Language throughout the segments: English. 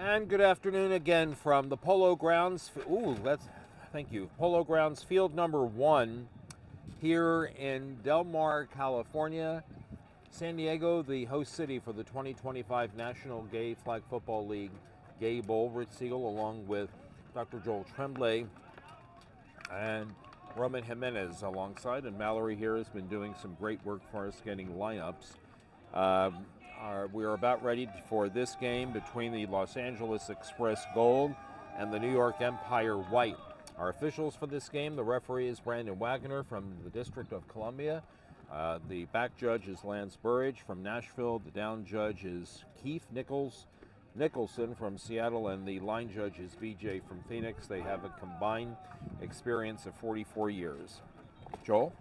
And good afternoon again from the Polo Grounds. Thank you. Polo Grounds field number 1 here in Del Mar, California. San Diego, the host city for the 2025 National Gay Flag Football League Gay Bowl. Rich Siegel along with Dr. Joel Tremblay and Roman Jimenez alongside. And Mallory here has been doing some great work for us getting lineups. We are about ready for this game between the Los Angeles Express Gold and the New York Empire White. Our officials for this game, the referee is Brandon Wagner from the District of Columbia. The back judge is Lance Burridge from Nashville. The down judge is Keith Nicholson from Seattle, and the line judge is VJ from Phoenix. They have a combined experience of 44 years. Joel?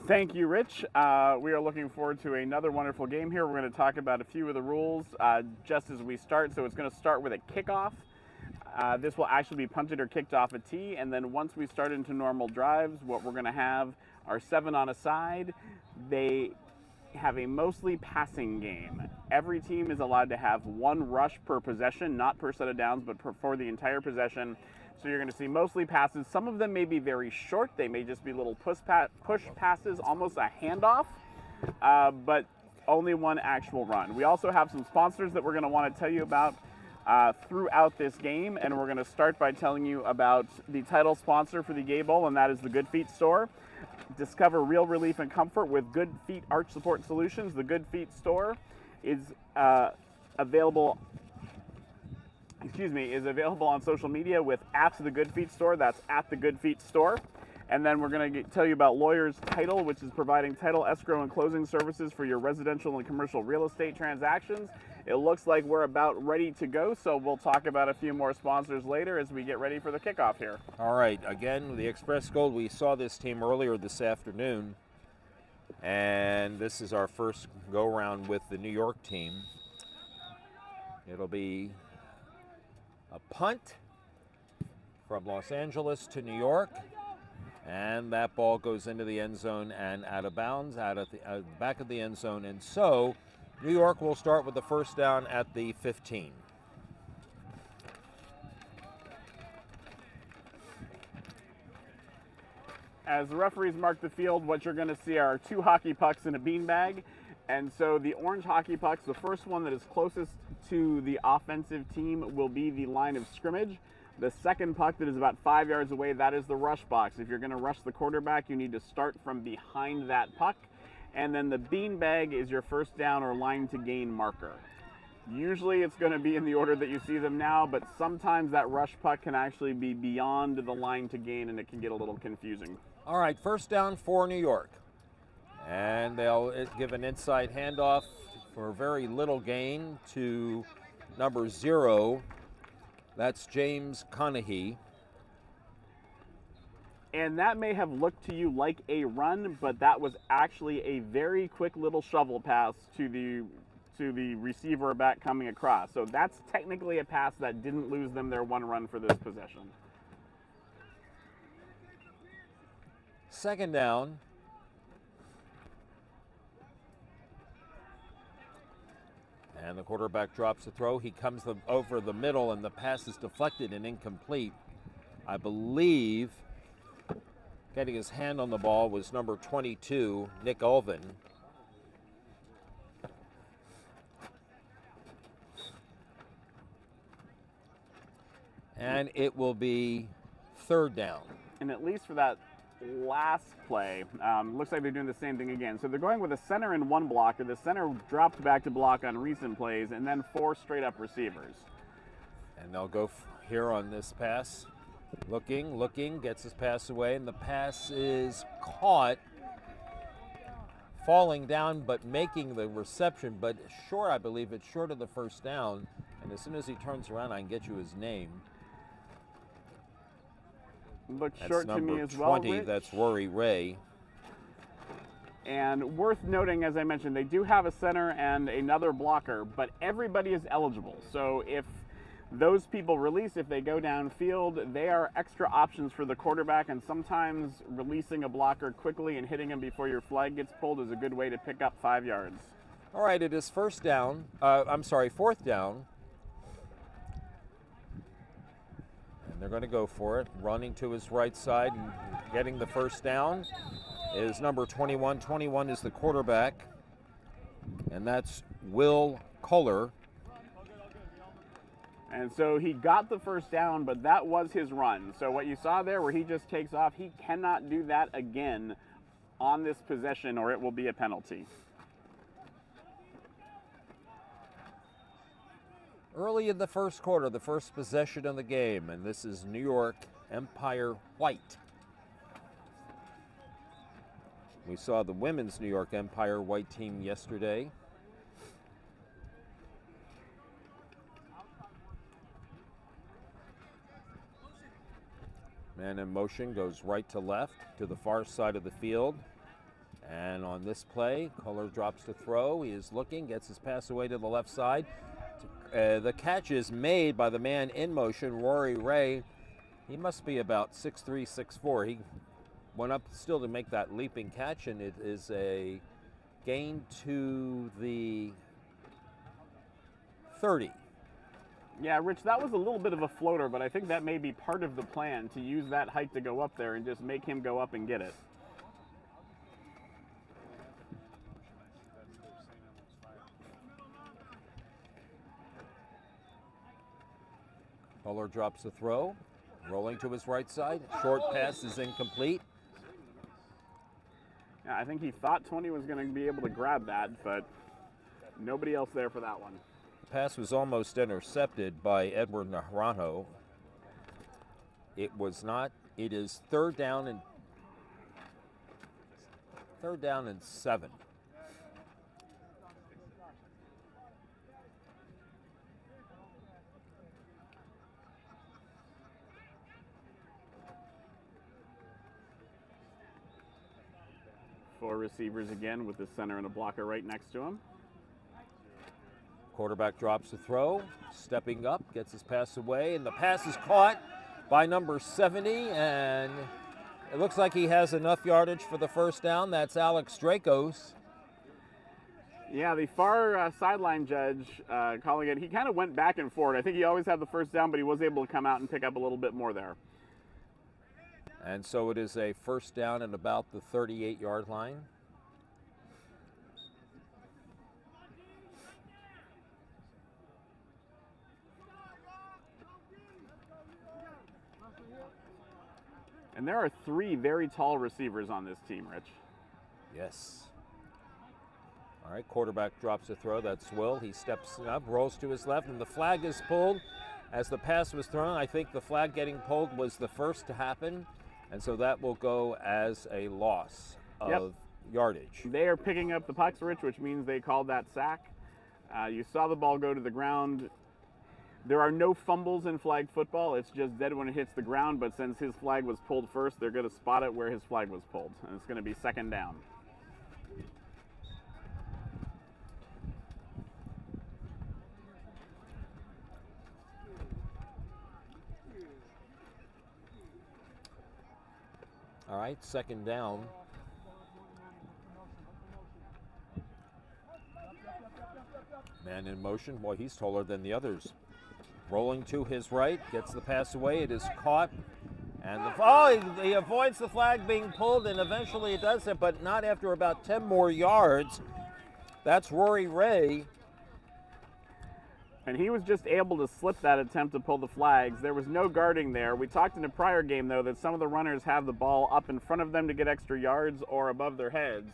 Thank you, Rich. We are looking forward to another wonderful game here. We're going to talk about a few of the rules just as we start. So it's going to start with a kickoff. This will actually be punted or kicked off a tee, and then once we start into normal drives, what we're going to have are 7 on a side. They have a mostly passing game. Every team is allowed to have 1 rush per possession, not per set of downs, but for the entire possession. So you're going to see mostly passes. Some of them may be very short. They may just be little push passes, almost a handoff, but only 1 actual run. We also have some sponsors that we're going to want to tell you about throughout this game, and we're going to start by telling you about the title sponsor for the Gay Bowl, and that is the Good Feet Store. Discover real relief and comfort with Good Feet Arch Support Solutions. The Good Feet Store is available on social media with @The Good Feet Store. That's @The Good Feet Store. And then we're going to tell you about Lawyers Title, which is providing title, escrow, and closing services for your residential and commercial real estate transactions. It looks like we're about ready to go, so we'll talk about a few more sponsors later as we get ready for the kickoff here. All right, again, the Express Gold, we saw this team earlier this afternoon, and this is our first go-round with the New York team. It'll be a punt from Los Angeles to New York, and that ball goes into the end zone and out of bounds, out of the back of the end zone, and so New York will start with the first down at the 15. As the referees mark the field, what you're going to see are 2 hockey pucks in a beanbag. And so the orange hockey pucks, the first one that is closest to the offensive team will be the line of scrimmage. The second puck that is about 5 yards away, that is the rush box. If you're going to rush the quarterback, you need to start from behind that puck. And then the beanbag is your first down or line to gain marker. Usually it's going to be in the order that you see them now, but sometimes that rush puck can actually be beyond the line to gain, and it can get a little confusing. All right, first down for New York. And they'll give an inside handoff for very little gain to number 0. That's James Conahee. And that may have looked to you like a run, but that was actually a very quick little shovel pass to the receiver back coming across. So that's technically a pass that didn't lose them their 1 run for this possession. Second down. And the quarterback drops the throw. He comes over the middle, and the pass is deflected and incomplete. I believe getting his hand on the ball was number 22, Nick Ulvin. And it will be third down. And at least for that last play, looks like they're doing the same thing again. So they're going with a center and 1 blocker. The center dropped back to block on recent plays, and then 4 straight-up receivers. And they'll go here on this pass. Looking, gets his pass away, and the pass is caught, falling down, but making the reception, but short, I believe it's short of the first down. And as soon as he turns around, I can get you his name. Looks That's short to me as well, number 20, Rich. that's Rory Ray. And worth noting, as I mentioned, they do have a center and another blocker, but everybody is eligible. So if those people release, if they go downfield, they are extra options for the quarterback, and sometimes releasing a blocker quickly and hitting him before your flag gets pulled is a good way to pick up 5 yards. All right, it is fourth down. And they're going to go for it. Running to his right side and getting the first down is number 21. 21 is the quarterback, and that's Will Culler. And so he got the first down, but that was his run. So what you saw there where he just takes off, he cannot do that again on this possession or it will be a penalty. Early in the first quarter, the first possession of the game, and this is New York Empire White. We saw the women's New York Empire White team yesterday. Man in motion goes right to left to the far side of the field. And on this play, Culler drops to throw. He is looking, gets his pass away to the left side. The catch is made by the man in motion, Rory Ray. He must be about 6'3", 6'4". He went up still to make that leaping catch, and it is a gain to the 30. Yeah, Rich, that was a little bit of a floater, but I think that may be part of the plan, to use that height to go up there and just make him go up and get it. Culler drops the throw, rolling to his right side. Short pass is incomplete. Yeah, I think he thought 20 was going to be able to grab that, but nobody else there for that one. The pass was almost intercepted by Edward Naranjo. It was not. It is third down and 7. Four receivers again with the center and a blocker right next to him. Quarterback drops the throw, stepping up, gets his pass away, and the pass is caught by number 70, and it looks like he has enough yardage for the first down. That's Alex Dracos. Yeah, the far sideline judge calling it, he kind of went back and forth. I think he always had the first down, but he was able to come out and pick up a little bit more there. And so it is a first down at about the 38-yard line. And there are 3 very tall receivers on this team, Rich. Yes. All right, quarterback drops the throw. That's Will. He steps up, rolls to his left, and the flag is pulled as the pass was thrown. I think the flag getting pulled was the first to happen, and so that will go as a loss of yardage. They are picking up the pucks, Rich, which means they called that sack. You saw the ball go to the ground. There are no fumbles in flag football. It's just dead when it hits the ground, but since his flag was pulled first, they're going to spot it where his flag was pulled, and it's going to be second down. All right, second down. Man in motion. Boy, he's taller than the others. Rolling to his right, gets the pass away. It is caught. And he avoids the flag being pulled, and eventually it does it, but not after about 10 more yards. That's Rory Ray. And he was just able to slip that attempt to pull the flags. There was no guarding there. We talked in a prior game, though, that some of the runners have the ball up in front of them to get extra yards or above their heads.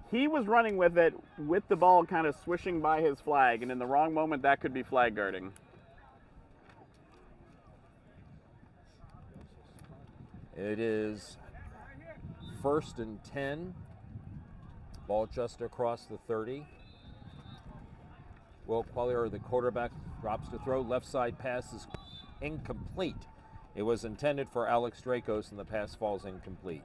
He was running with it with the ball kind of swishing by his flag, and in the wrong moment, that could be flag guarding. It is 1st and 10. Ball just across the 30. Will Culler, the quarterback, drops to throw. Left side pass is incomplete. It was intended for Alex Dracos, and the pass falls incomplete.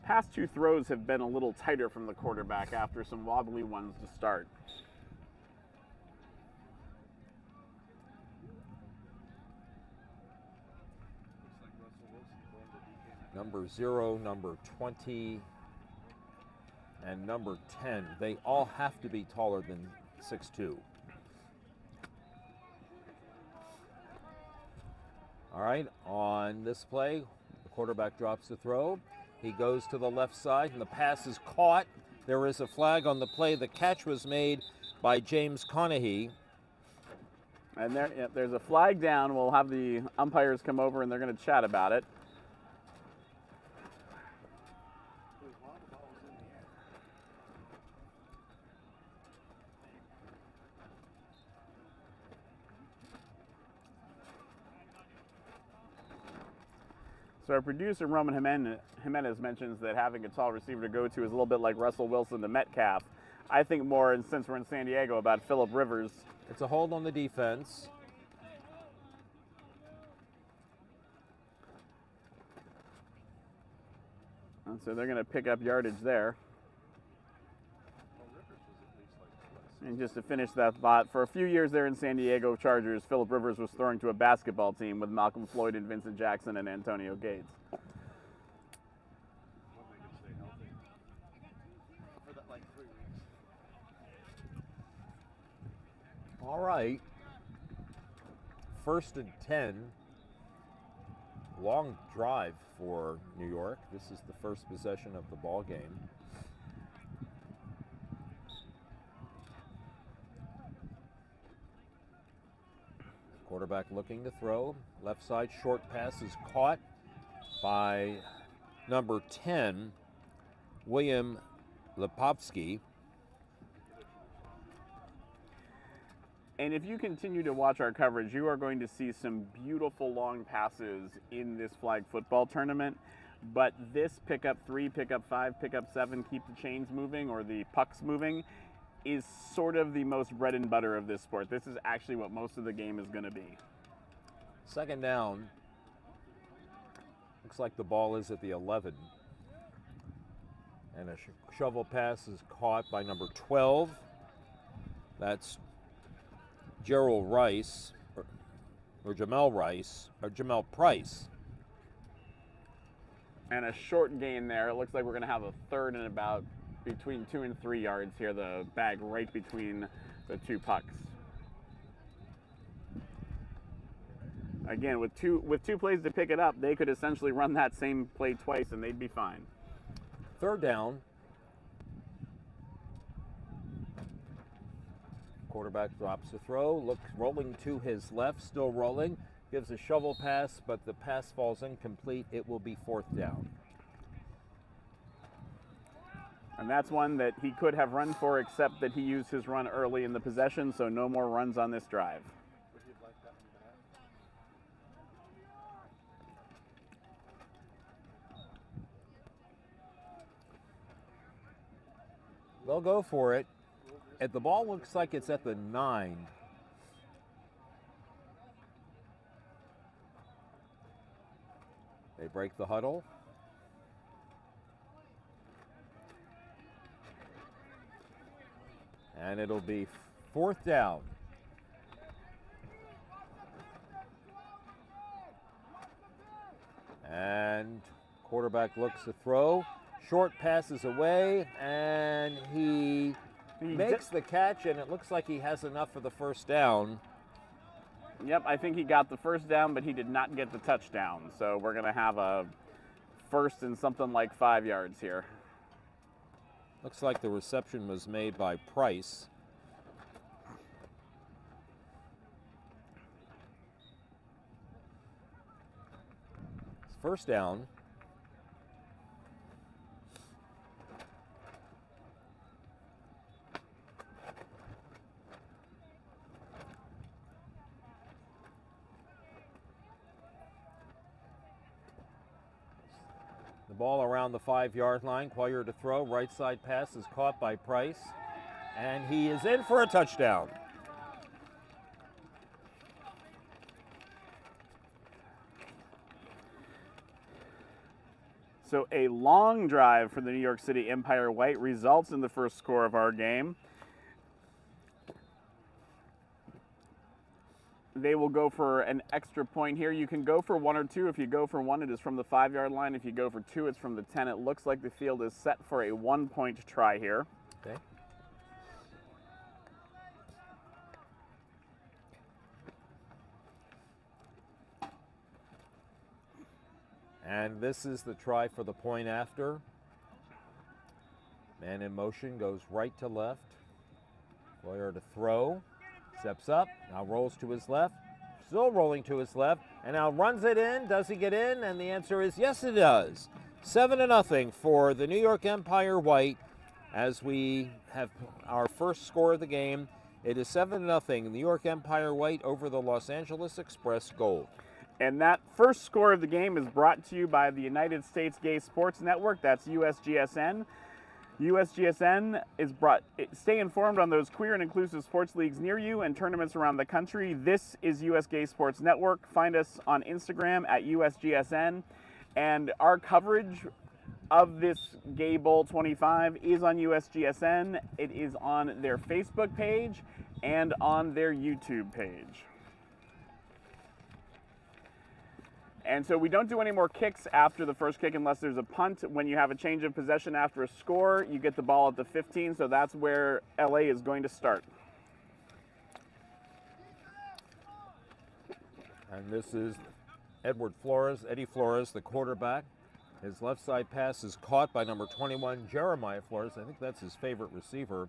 Past 2 throws have been a little tighter from the quarterback after some wobbly ones to start. Number 0, number 20, and number 10. They all have to be taller than 6'2". All right, on this play, the quarterback drops the throw. He goes to the left side, and the pass is caught. There is a flag on the play. The catch was made by James Conahee. And there's a flag down. We'll have the umpires come over, and they're going to chat about it. So our producer, Roman Jimenez, mentions that having a tall receiver to go to is a little bit like Russell Wilson to Metcalf. I think more, and since we're in San Diego, about Phillip Rivers. It's a hold on the defense. And so they're going to pick up yardage there. And just to finish that thought, for a few years there in San Diego Chargers, Phillip Rivers was throwing to a basketball team with Malcolm Floyd and Vincent Jackson and Antonio Gates. All right. 1st and 10. Long drive for New York. This is the first possession of the ball game. Quarterback looking to throw. Left side short pass is caught by number 10, William Lepovsky. And if you continue to watch our coverage, you are going to see some beautiful long passes in this flag football tournament. But this pickup 3, pickup 5, pickup 7, keep the chains moving, or the pucks moving, is sort of the most bread and butter of this sport. This is actually what most of the game is going to be. 2nd down. Looks like the ball is at the 11. And a shovel pass is caught by number 12. That's Gerald Rice, or Jamel Price. And a short gain there. It looks like we're going to have a 3rd and about between 2 and 3 yards here, the bag right between the two pucks. Again, with two plays to pick it up, they could essentially run that same play twice and they'd be fine. 3rd down. Quarterback drops the throw, looks rolling to his left, still rolling, gives a shovel pass, but the pass falls incomplete. It will be 4th down. And that's one that he could have run for, except that he used his run early in the possession, so no more runs on this drive. They'll go for it. The ball looks like it's at the 9. They break the huddle. And it'll be 4th down. And quarterback looks to throw. Short passes away, and he makes the catch, and it looks like he has enough for the 1st down. Yep, I think he got the 1st down, but he did not get the touchdown. So we're going to have a 1st and something like 5 yards here. Looks like the reception was made by Price. It's 1st down. The ball around the 5-yard line. Quire to throw. Right side pass is caught by Price. And he is in for a touchdown. So a long drive for the New York City Empire White results in the first score of our game. they will go for an extra point here. You can go for 1 or 2. If you go for 1, it is from the 5-yard line. If you go for 2, it's from the 10. It looks like the field is set for a 1-point try here. Okay. And this is the try for the point after. Man in motion, goes right to left. Lawyer to throw, steps up, now rolls to his left, still rolling to his left, and now runs it in. Does he get in? And the answer is yes, it does. 7-0 for the New York Empire White as we have our first score of the game. It is 7-0, New York Empire White over the Los Angeles Express Gold. And that first score of the game is brought to you by the United States Gay Sports Network. That's USGSN. USGSN is stay informed on those queer and inclusive sports leagues near you and tournaments around the country. This is US Gay Sports Network. Find us on Instagram at USGSN. And our coverage of this Gay Bowl 25 is on USGSN. It is on their Facebook page and on their YouTube page. And so we don't do any more kicks after the first kick unless there's a punt. When you have a change of possession after a score, you get the ball at the 15, so that's where LA is going to start. And this is Eddie Flores, the quarterback. His left side pass is caught by number 21, Jeremiah Flores. I think that's his favorite receiver.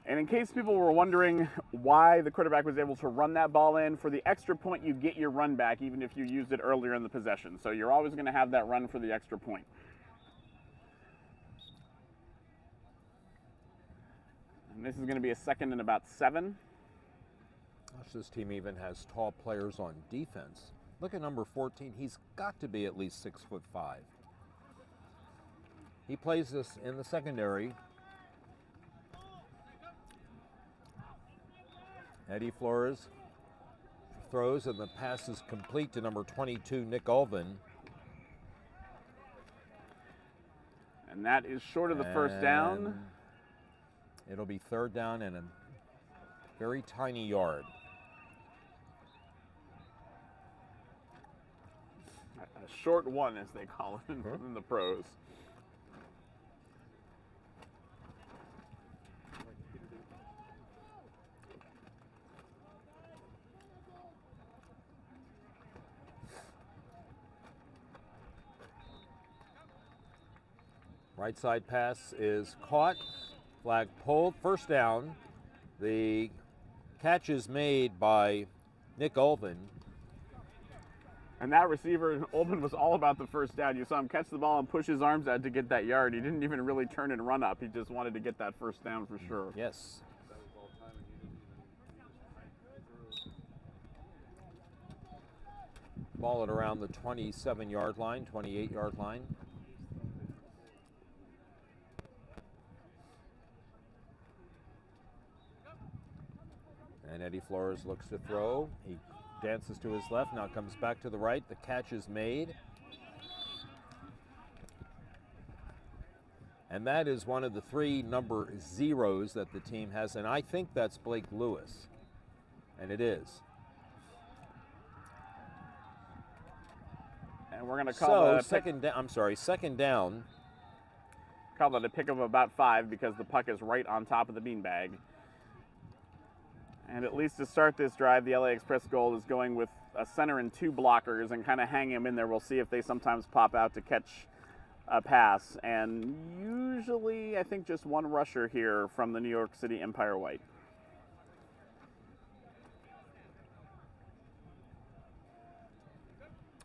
And in case people were wondering why the quarterback was able to run that ball in, for the extra point, you get your run back even if you used it earlier in the possession. So you're always going to have that run for the extra point. And this is going to be a 2nd and about 7. Gosh, this team even has tall players on defense. Look at number 14. He's got to be at least 6'5". He plays this in the secondary. Eddie Flores throws, and the pass is complete to number 22, Nick Ulvin. And that is short of the first down. It'll be 3rd down and a very tiny yard. A short one, as they call it in the pros. Right side pass is caught, flag pulled, 1st down. The catch is made by Nick Ulvin. And that receiver, Ulvin, was all about the 1st down. You saw him catch the ball and push his arms out to get that yard. He didn't even really turn and run up. He just wanted to get that 1st down for sure. Yes. Ball at around the 27-yard line, 28-yard line. And Eddie Flores looks to throw. He dances to his left, now comes back to the right. The catch is made. And that is one of the 3 number 0s that the team has, and I think that's Blake Lewis. And it is. And we're going to call so second down. Call that a pick of about 5 because the puck is right on top of the beanbag. And at least to start this drive, the LA Express Gold is going with a center and 2 blockers and kind of hang them in there. We'll see if they sometimes pop out to catch a pass. And usually, I think just 1 rusher here from the New York City Empire White.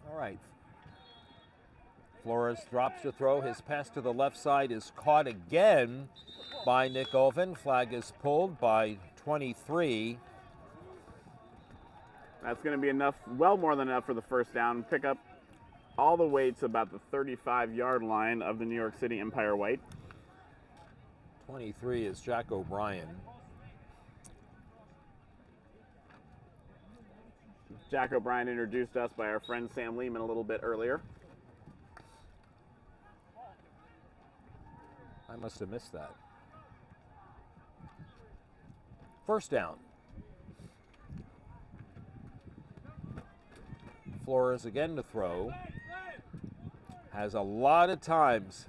All right. Flores drops to throw. His pass to the left side is caught again by Nick Ulvin. Flag is pulled by 23. That's going to be enough, well more than enough for the 1st down. Pick up all the way to about the 35-yard line of the New York City Empire White. 23 is Jack O'Brien. Jack O'Brien introduced us by our friend Sam Lehman a little bit earlier. I must have missed that. 1st down. Flores again to throw. Has a lot of times.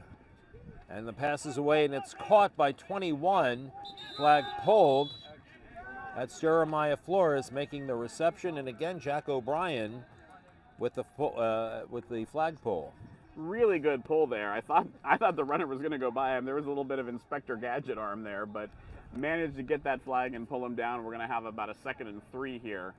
And the pass is away, and it's caught by 21. Flag pulled. That's Jeremiah Flores making the reception, and again Jack O'Brien with the flag pull. Really good pull there. I thought the runner was going to go by him. There was a little bit of Inspector Gadget arm there, but managed to get that flag and pull him down. We're going to have about a 2nd and 3 here.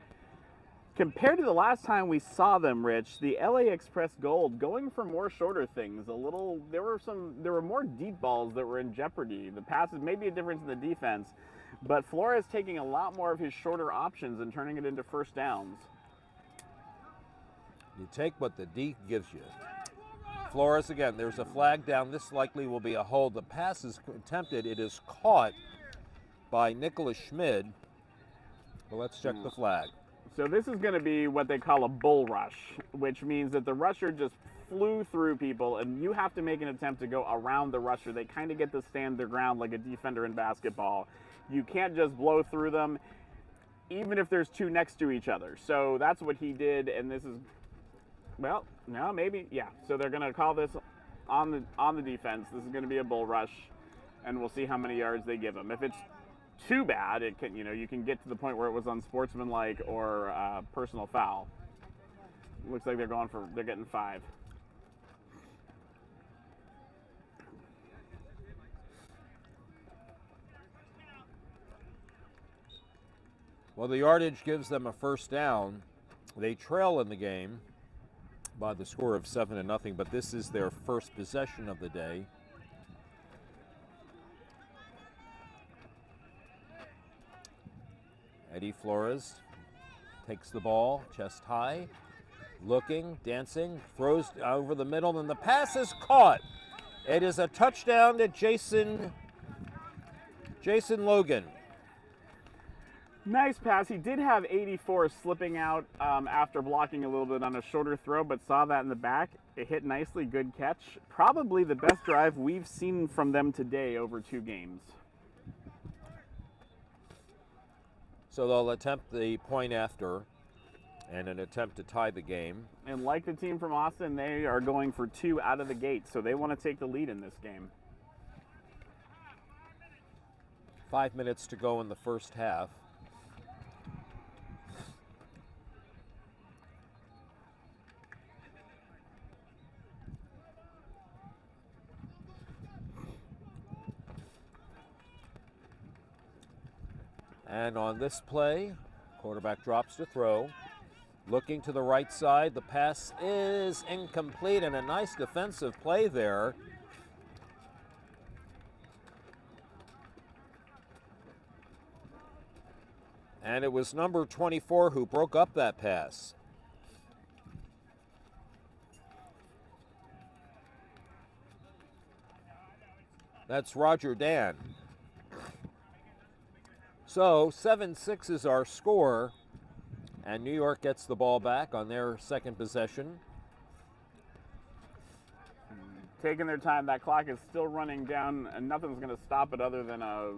Compared to the last time we saw them, Rich, the LA Express Gold going for more shorter things. There were more deep balls that were in jeopardy. The passes, maybe a difference in the defense, but Flores taking a lot more of his shorter options and turning it into first downs. You take what the D gives you. Flores again, there's a flag down. This likely will be a hold. The pass is attempted. It is caught by Nicholas Schmid. Well, let's check the flag. So this is going to be what they call a bull rush, which means that the rusher just flew through people, and you have to make an attempt to go around the rusher. They kind of get to stand their ground like a defender in basketball. You can't just blow through them, even if there's two next to each other. So that's what he did, and this is, well, no, maybe, yeah. So they're going to call this on the defense. This is going to be a bull rush, and we'll see how many yards they give him. If it's too bad, it can, you can get to the point where it was unsportsmanlike or personal foul. Looks like they're getting 5. Well, the yardage gives them a first down. They trail in the game by the score of 7-0, but this is their first possession of the day. Eddie Flores takes the ball, chest high, looking, dancing, throws over the middle, and the pass is caught. It is a touchdown to Jason Logan. Nice pass. He did have 84 slipping out after blocking a little bit on a shorter throw, but saw that in the back. It hit nicely, good catch. Probably the best drive we've seen from them today over 2 games. So they'll attempt the point after and an attempt to tie the game. And like the team from Austin, they are going for 2 out of the gate, so they want to take the lead in this game. 5 minutes to go in the first half. And on this play, quarterback drops to throw. Looking to the right side, the pass is incomplete, and a nice defensive play there. And it was number 24 who broke up that pass. That's Roger Dan. So 7-6 is our score, and New York gets the ball back on their second possession. Taking their time. That clock is still running down, and nothing's going to stop it other than a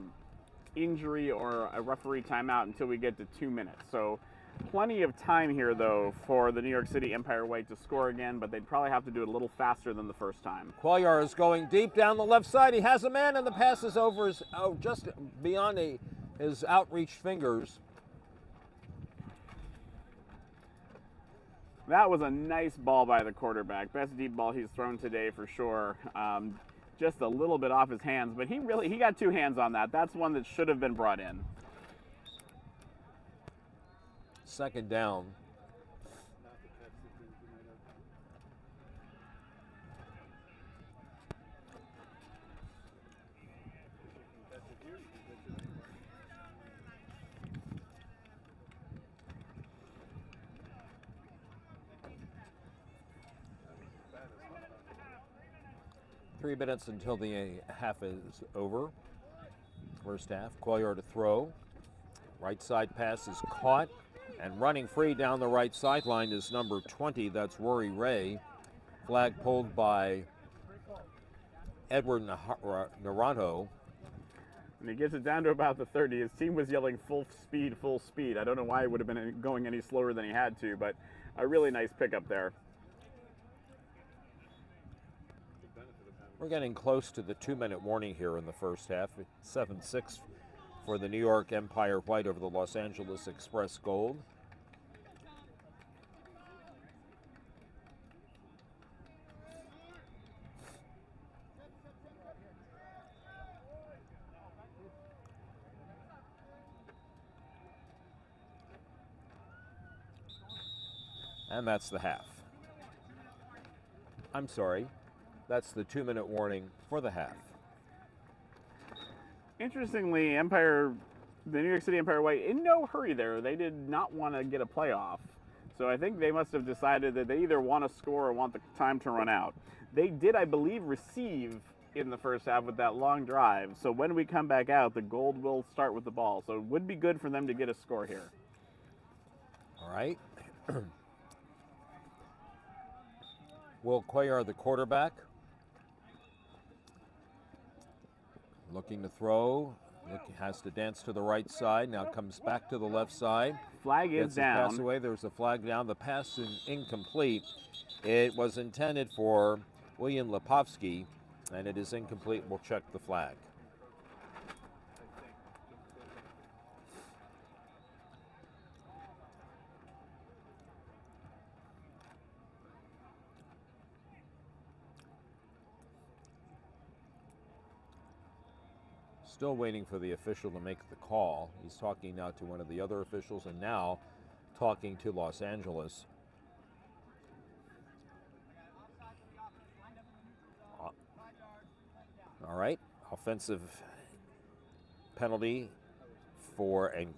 injury or a referee timeout until we get to 2 minutes. So plenty of time here, though, for the New York City Empire White to score again, but they'd probably have to do it a little faster than the first time. Cuellar is going deep down the left side. He has a man, and the pass is over just beyond his outreached fingers. That was a nice ball by the quarterback. Best deep ball he's thrown today for sure. Just a little bit off his hands, but he got 2 hands on that. That's one that should have been brought in. Second down. Three minutes until the half is over. First half. Cuellar to throw. Right side pass is caught. And running free down the right sideline is number 20. That's Rory Ray. Flag pulled by Edward Naranjo. And he gets it down to about the 30. His team was yelling full speed, full speed. I don't know why he would have been going any slower than he had to, but a really nice pickup there. We're getting close to the 2-minute warning here in the first half. 7-6 for the New York Empire White over the Los Angeles Express Gold. And that's the half. I'm sorry, that's the 2-minute warning for the half. Interestingly, the New York City Empire White, in no hurry there. They did not want to get a playoff. So I think they must have decided that they either want to score or want the time to run out. They did, I believe, receive in the first half with that long drive. So when we come back out, the Gold will start with the ball. So it would be good for them to get a score here. All right. Will Cuellar, the quarterback, looking to throw, has to dance to the right side, now comes back to the left side. Flag is down. Pass away. There's a flag down. The pass is incomplete. It was intended for William Lipovsky, and it is incomplete. We'll check the flag. Still waiting for the official to make the call. He's talking now to one of the other officials and now talking to Los Angeles. All right, offensive penalty for an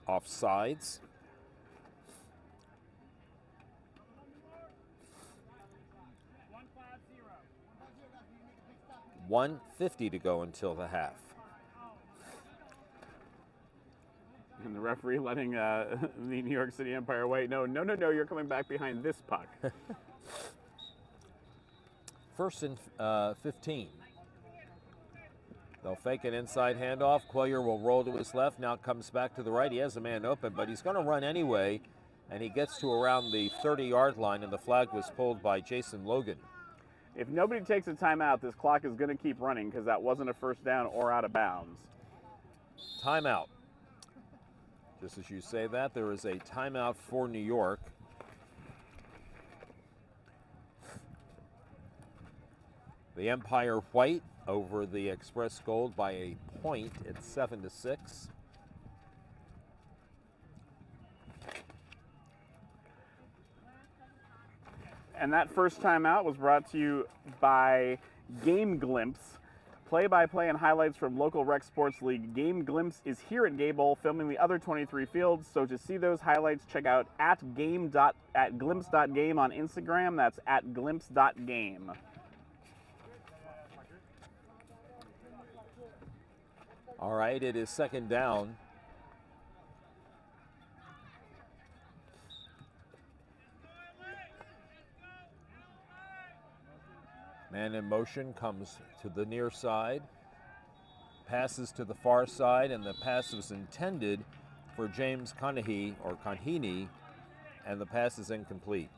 offsides. $1:50 to go until the half. And the referee letting the New York City Empire White know, no, you're coming back behind this puck. First and 15. They'll fake an inside handoff. Cuellar will roll to his left. Now comes back to the right. He has a man open, but he's going to run anyway. And he gets to around the 30-yard line, and the flag was pulled by Jason Logan. If nobody takes a timeout, this clock is going to keep running because that wasn't a first down or out of bounds. Timeout. Just as you say that, there is a timeout for New York. The Empire White over the Express Gold by a point. It's 7-6. And that first timeout was brought to you by Game Glimpse. Play-by-play and highlights from local rec sports league. Game Glimpse is here at Gay Bowl filming the other 23 fields. So to see those highlights, check out at glimpse.game on Instagram. That's at glimpse.game. All right, it is second down. Man in motion comes to the near side, passes to the far side, and the pass was intended for James Conheeney, and the pass is incomplete.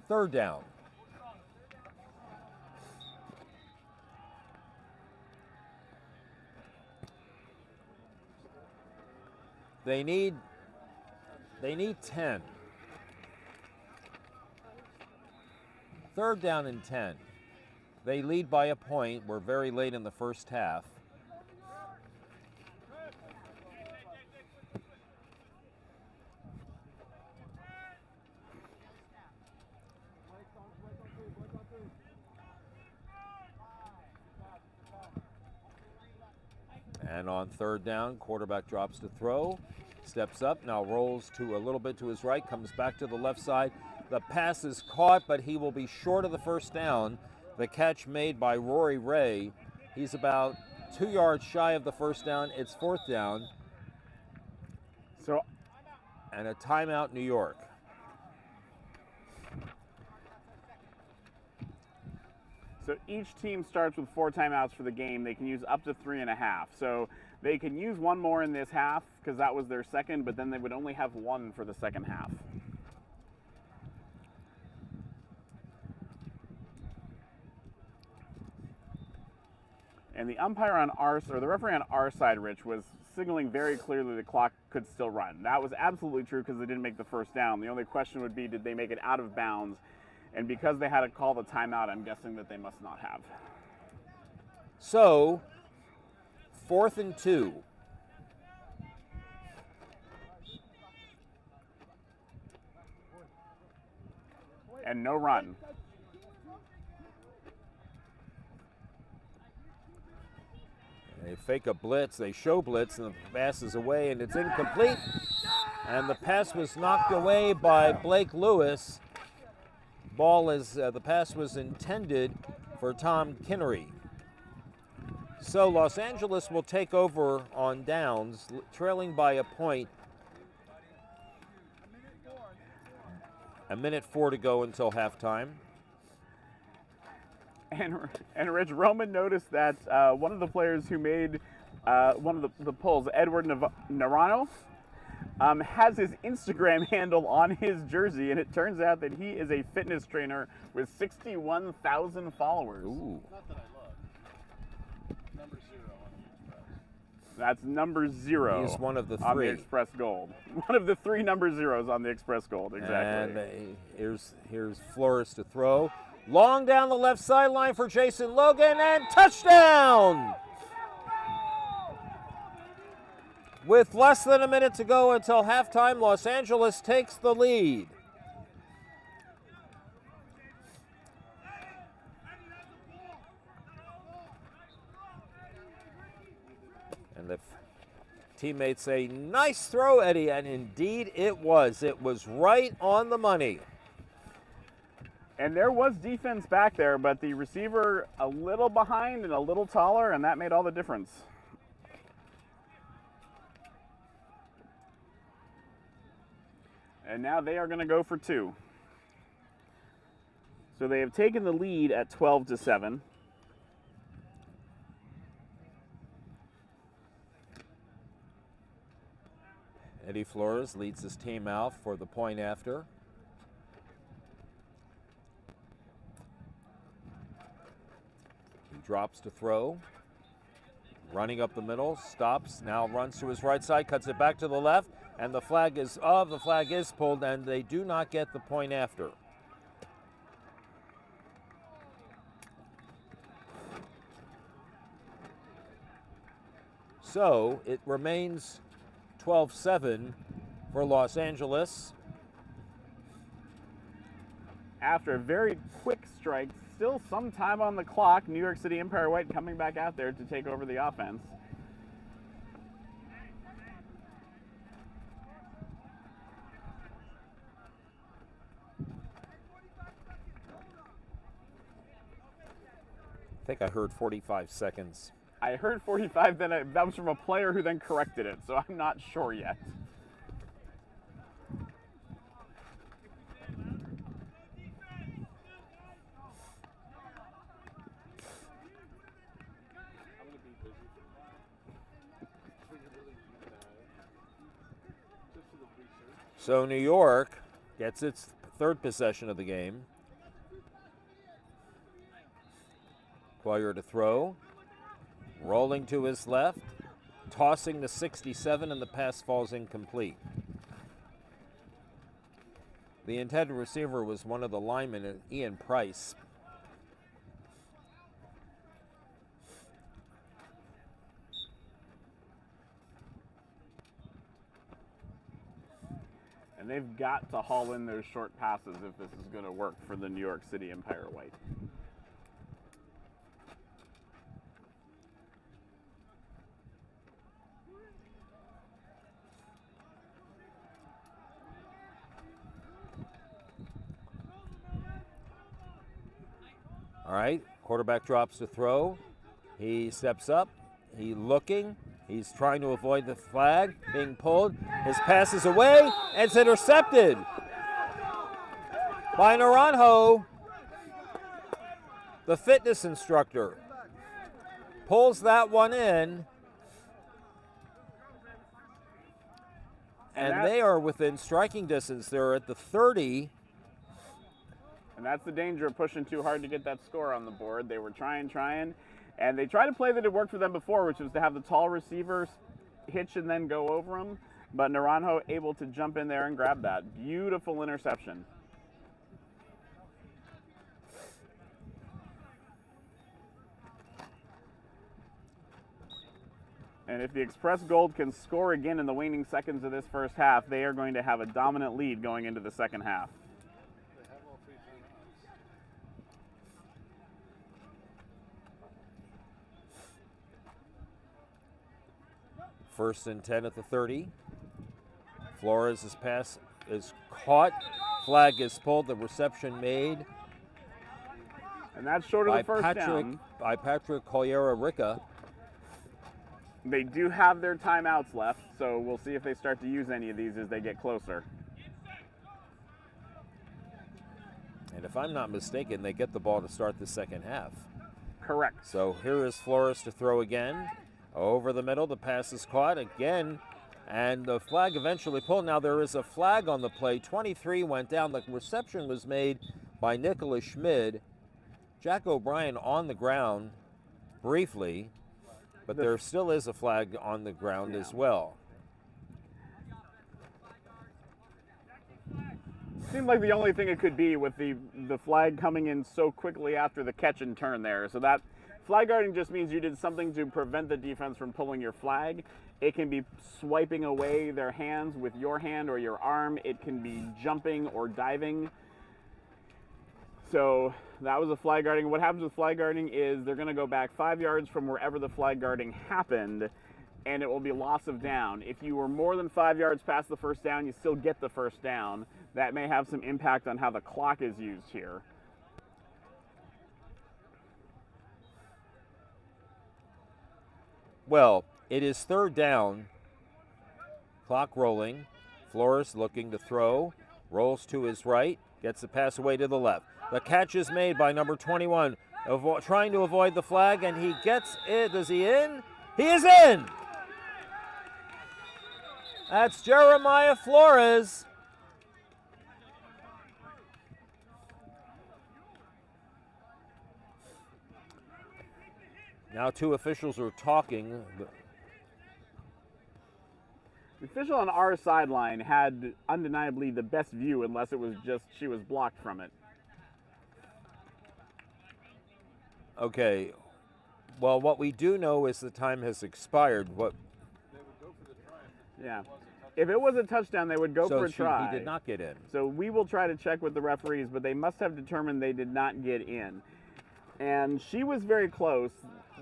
Third down. They need 10. Third down and 10. They lead by a point. We're very late in the first half. And on third down, quarterback drops to throw. Steps up, now rolls to a little bit to his right, comes back to the left side. The pass is caught, but he will be short of the first down. The catch made by Rory Ray. He's about 2 yards shy of the first down. It's fourth down. And a timeout, New York. So each team starts with 4 timeouts for the game. They can use up to 3.5. So they can use one more in this half because that was their second, but then they would only have 1 for the second half. And the umpire on the referee on our side, Rich, was signaling very clearly the clock could still run. That was absolutely true because they didn't make the first down. The only question would be, did they make it out of bounds? And because they had to call the timeout, I'm guessing that they must not have. So, 4th and 2. And no run. They fake a blitz, they show blitz, and the pass is away, and it's incomplete. And the pass was knocked away by Blake Lewis. The pass was intended for Tom Kinnery. So Los Angeles will take over on downs, trailing by a point. A minute 4 to go until halftime. And Rich, Roman noticed that one of the players who made one of the pulls, Edward Naranjo, has his Instagram handle on his jersey, and it turns out that he is a fitness trainer with 61,000 followers. Ooh. Not that I look. Number 0 on the Express. That's number 0. He's one of the 3. On the Express Gold. One of the 3 number 0s on the Express Gold, exactly. And here's Flores to throw. Long down the left sideline for Jason Logan, and touchdown! With less than a minute to go until halftime, Los Angeles takes the lead. And the teammates say, nice throw, Eddie, and indeed it was. It was right on the money. And there was defense back there, but the receiver a little behind and a little taller, and that made all the difference. And now they are going to go for 2. So they have taken the lead at 12-7. Eddie Flores leads his team out for the point after. He drops to throw. Running up the middle, stops, now runs to his right side, cuts it back to the left, and the flag is pulled, and they do not get the point after. So it remains 12-7 for Los Angeles. After a very quick strike, still some time on the clock, New York City Empire White coming back out there to take over the offense. I think I heard 45 seconds. I heard 45, then that was from a player who then corrected it, so I'm not sure yet. So New York gets its 3rd possession of the game. Quire to throw. Rolling to his left. Tossing to 67, and the pass falls incomplete. The intended receiver was one of the linemen, Ian Price. And they've got to haul in those short passes if this is going to work for the New York City Empire White. All right, quarterback drops to throw. He steps up. He's looking. He's trying to avoid the flag being pulled. His pass is away, and it's intercepted by Naranjo. the fitness instructor. Pulls that one in. And they are within striking distance. They're at the 30. And that's the danger of pushing too hard to get that score on the board. They were trying, and they tried to play that had worked for them before, which was to have the tall receivers hitch and then go over them. But Naranjo able to jump in there and grab that. Beautiful interception. And if the Express Gold can score again in the waning seconds of this first half, they are going to have a dominant lead going into the second half. They have all 3 timeouts. First and 10 at the 30. Flores' pass is caught. Flag is pulled. The reception made. And that's short of the first down. By Patrick Collera-Rica. They do have their timeouts left, so we'll see if they start to use any of these as they get closer. And if I'm not mistaken, they get the ball to start the second half. Correct. So here is Flores to throw again. Over the middle, the pass is caught again, and the flag eventually pulled. Now there is a flag on the play. 23 went down. The reception was made by Nicholas Schmid. Jack O'Brien on the ground briefly, but there still is a flag on the ground as well. Seemed like the only thing it could be with the flag coming in so quickly after the catch and turn there. So that flag guarding just means you did something to prevent the defense from pulling your flag. It can be swiping away their hands with your hand or your arm. It can be jumping or diving. So that was a flag guarding. What happens with flag guarding is they're going to go back 5 yards from wherever the flag guarding happened, and it will be loss of down. If you were more than 5 yards past the first down, you still get the first down. That may have some impact on how the clock is used here. Well, it is third down. Clock rolling. Flores looking to throw. Rolls to his right. Gets the pass away to the left. The catch is made by number 21. Trying to avoid the flag, and he gets it. Is he in? He is in! That's Jeremiah Flores. Now 2 officials are talking. The official on our sideline had undeniably the best view, unless it was just she was blocked from it. Okay. Well, what we do know is the time has expired. What? They would go for the try. Yeah. If it was a touchdown, they would go for a try. He did not get in. So we will try to check with the referees, but they must have determined they did not get in. And she was very close.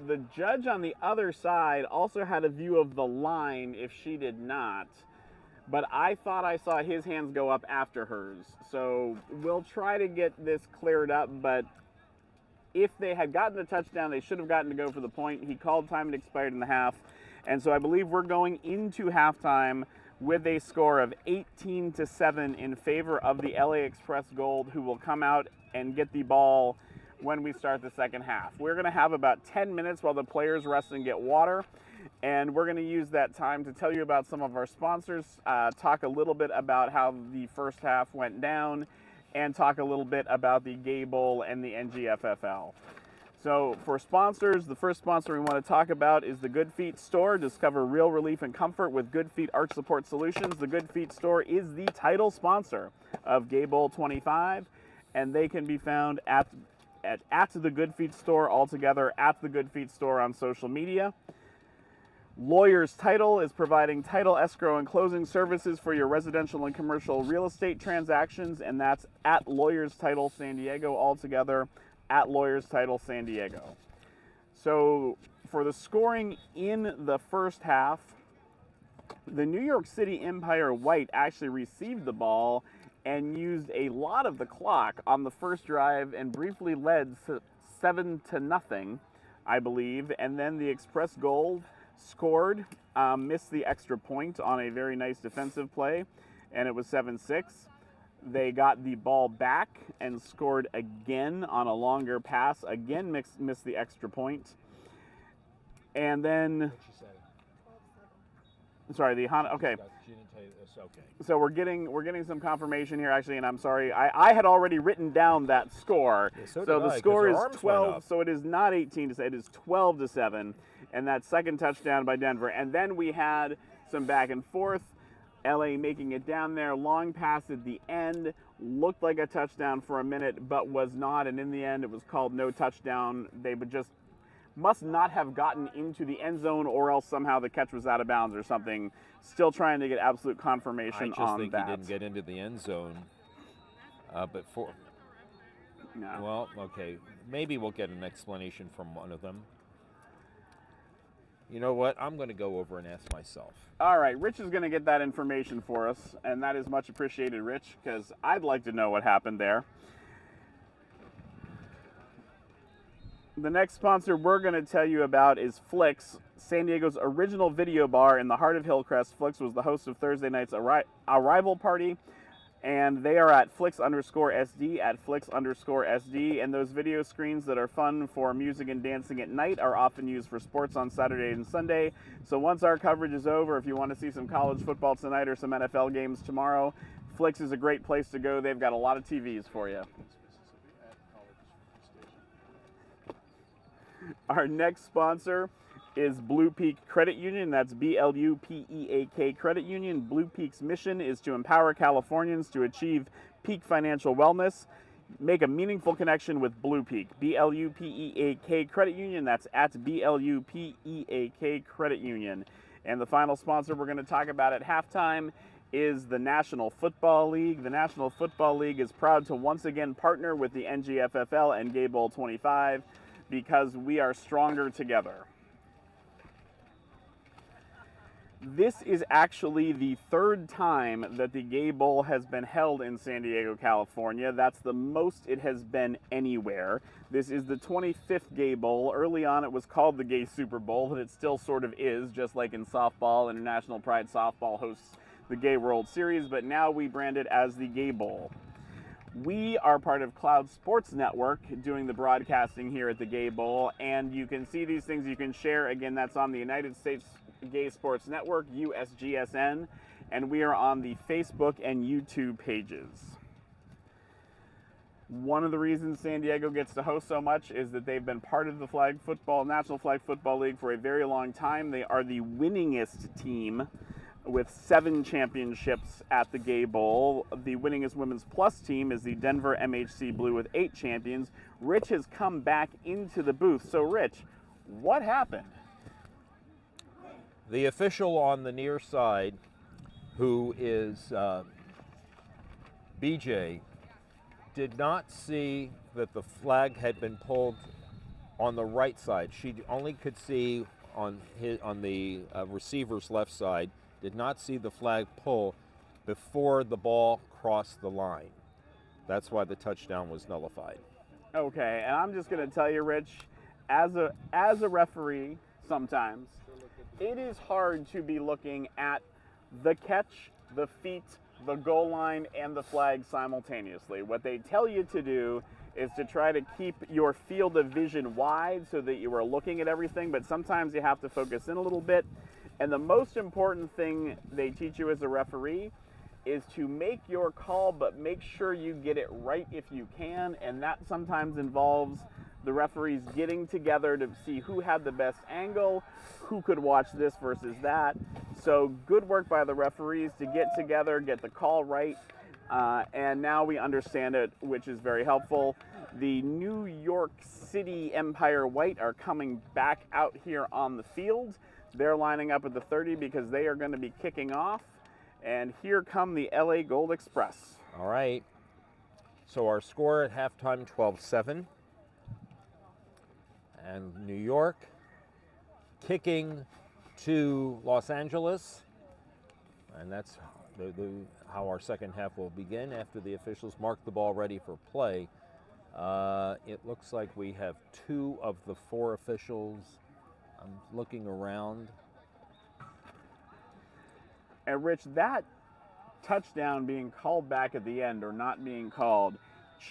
The judge on the other side also had a view of the line if she did not. But I thought I saw his hands go up after hers. So we'll try to get this cleared up, but if they had gotten a touchdown, they should have gotten to go for the point. He called time and expired in the half. And so I believe we're going into halftime with a score of 18-7 in favor of the LA Express Gold, who will come out and get the ball when we start the second half. We're going to have about 10 minutes while the players rest and get water, and we're going to use that time to tell you about some of our sponsors, talk a little bit about how the first half went down, and talk a little bit about the Gay Bowl and the NGFFL. So for sponsors, the first sponsor we want to talk about is the Good Feet Store. Discover real relief and comfort with Good Feet Arch Support Solutions. The Good Feet Store is the title sponsor of Gay Bowl 25, and they can be found at the Good Feet Store altogether, at the Good Feet Store on social media. Lawyers Title is providing title, escrow, and closing services for your residential and commercial real estate transactions, and that's at Lawyers Title San Diego altogether, at Lawyers Title San Diego. So for the scoring in the first half, the New York City Empire White actually received the ball and used a lot of the clock on the first drive and briefly led 7-0, I believe. And then the Express Gold scored, missed the extra point on a very nice defensive play, and it was 7-6. They got the ball back and scored again on a longer pass. Again, missed the extra point. And then, What she said. sorry, the Honda. Okay, She didn't tell you this. Okay. so we're getting some confirmation here actually, and I'm sorry, I had already written down that score. Yeah, so so did the I, 'cause score her is arms went 12. up. So it is not 18-7. It is 12-7, and that second touchdown by Denver. And then we had some back and forth. LA making it down there, long pass at the end, looked like a touchdown for a minute, but was not. And in the end, it was called no touchdown. They would just must not have gotten into the end zone, or else somehow the catch was out of bounds or something. Still trying to get absolute I confirmation just on think that. he didn't get into the end zone. But for No. well, okay, maybe we'll get an explanation from one of them. You know what? I'm going to go over and ask myself. All right, Rich is going to get that information for us, and that is much appreciated, Rich, because I'd like to know what happened there. The next sponsor we're going to tell you about is Flix, San Diego's original video bar in the heart of Hillcrest. Flix was the host of Thursday night's arrival party, and they are at Flix_SD, at Flix_SD, and those video screens that are fun for music and dancing at night are often used for sports on Saturday and Sunday. So once our coverage is over, if you want to see some college football tonight or some NFL games tomorrow, Flix is a great place to go. They've got a lot of TVs for you. Mississippi at College Station. Our next sponsor is Blue Peak Credit Union. That's BLUPEAK Credit Union. Blue Peak's mission is to empower Californians to achieve peak financial wellness. Make a meaningful connection with Blue Peak. BLUPEAK Credit Union. That's at BLUPEAK Credit Union. And the final sponsor we're going to talk about at halftime is the National Football League. The National Football League is proud to once again partner with the NGFFL and Gay Bowl 25 because we are stronger together. This is actually the third time that the Gay Bowl has been held in San Diego, California. That's the most it has been anywhere. This is the 25th Gay Bowl. Early on it was called the Gay Super Bowl, and it still sort of is, just like in softball. International Pride Softball hosts the Gay World Series, but now we brand it as the Gay Bowl. We are part of Cloud Sports Network doing the broadcasting here at the Gay Bowl, and you can see these things, you can share. Again, that's on the United States Gay Sports Network, USGSN, and we are on the Facebook and YouTube pages. One of the reasons San Diego gets to host so much is that they've been part of the National Flag Football League for a very long time. They are the winningest team with 7 championships at the Gay Bowl. The winningest women's plus team is the Denver MHC Blue with 8 champions. Rich has come back into the booth. So Rich, what happened? The official on the near side, who is BJ, did not see that the flag had been pulled on the right side. She only could see on the receiver's left side, did not see the flag pull before the ball crossed the line. That's why the touchdown was nullified. Okay, and I'm just going to tell you, Rich, as a referee, sometimes it is hard to be looking at the catch, the feet, the goal line, and the flag simultaneously. What they tell you to do is to try to keep your field of vision wide so that you are looking at everything, but sometimes you have to focus in a little bit. And the most important thing they teach you as a referee is to make your call, but make sure you get it right if you can, and that sometimes involves the referees getting together to see who had the best angle, who could watch this versus that. So good work by the referees to get together, get the call right, and now we understand it, which is very helpful. The New York City Empire White are coming back out here on the field. They're lining up at the 30 because they are going to be kicking off. And here come the LA Gold Express. All right. So our score at halftime, 12-7. And New York kicking to Los Angeles. And that's how our second half will begin after the officials mark the ball ready for play. It looks like we have 2 of the 4 officials. I'm looking around. And Rich, that touchdown being called back at the end or not being called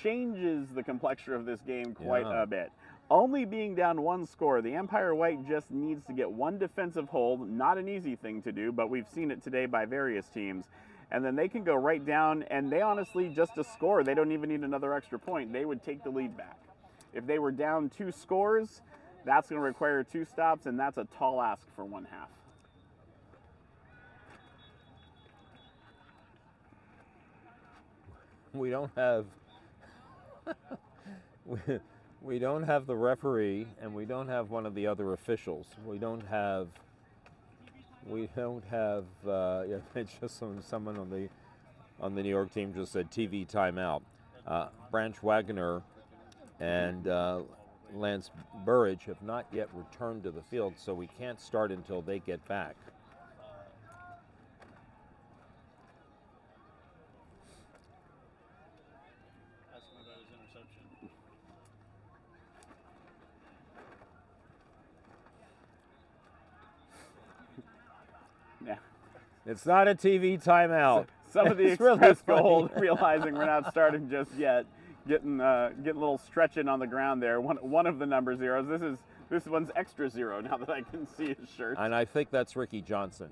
changes the complexion of this game quite a bit. Only being down 1 score, the Empire White just needs to get 1 defensive hold, not an easy thing to do, but we've seen it today by various teams. And then they can go right down, and they honestly, just a score, they don't even need another extra point. They would take the lead back. If they were down 2 scores, that's going to require 2 stops, and that's a tall ask for 1/2. We don't have we don't have the referee, and we don't have one of the other officials. We don't have yeah, it's just someone on the New York team just said TV timeout. Branch Wagner and Lance Burridge have not yet returned to the field, so we can't start until they get back. Ask him about his interception. Yeah. It's not a TV timeout. Some of the It's really Express funny. Gold realizing we're not starting just yet, getting a little stretching on the ground there. One of the number zeros. This one's extra 0 now that I can see his shirt. And I think that's Ricky Johnson.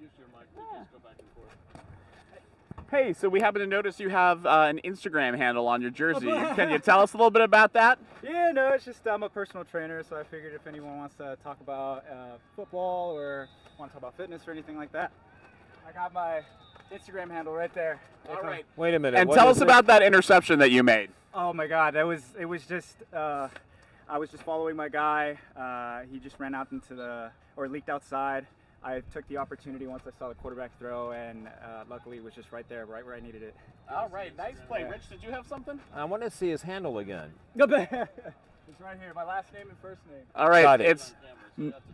Use your mic. Just go back and forth. Hey, so we happen to notice you have an Instagram handle on your jersey. Can you tell us a little bit about that? Yeah, no, it's just I'm a personal trainer, so I figured if anyone wants to talk about football or want to talk about fitness or anything like that, I got my Instagram handle right there. All right. Wait a minute. And what tell is us it? about that interception that you made. Oh my God, it was just I was just following my guy. He just ran out leaked outside. I took the opportunity once I saw the quarterback throw, and luckily it was just right there, right where I needed it. All right, nice play. Yeah. Rich, did you have something? I want to see his handle again. It's right here, my last name and first name. All right, Got it. it's You'll have to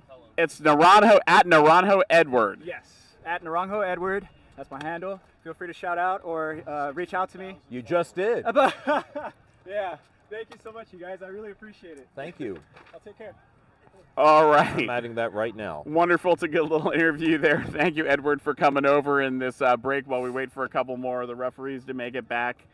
tell him. it's Naranjo at Naranjo Edward. Yes, at Naranjo Edward. That's my handle. Feel free to shout out or reach out to me. You just did. Yeah, thank you so much, you guys. I really appreciate it. Thank you. I'll take care. All right. I'm adding that right now. Wonderful to get a little interview there. Thank you, Edward, for coming over in this break while we wait for a couple more of the referees to make it back.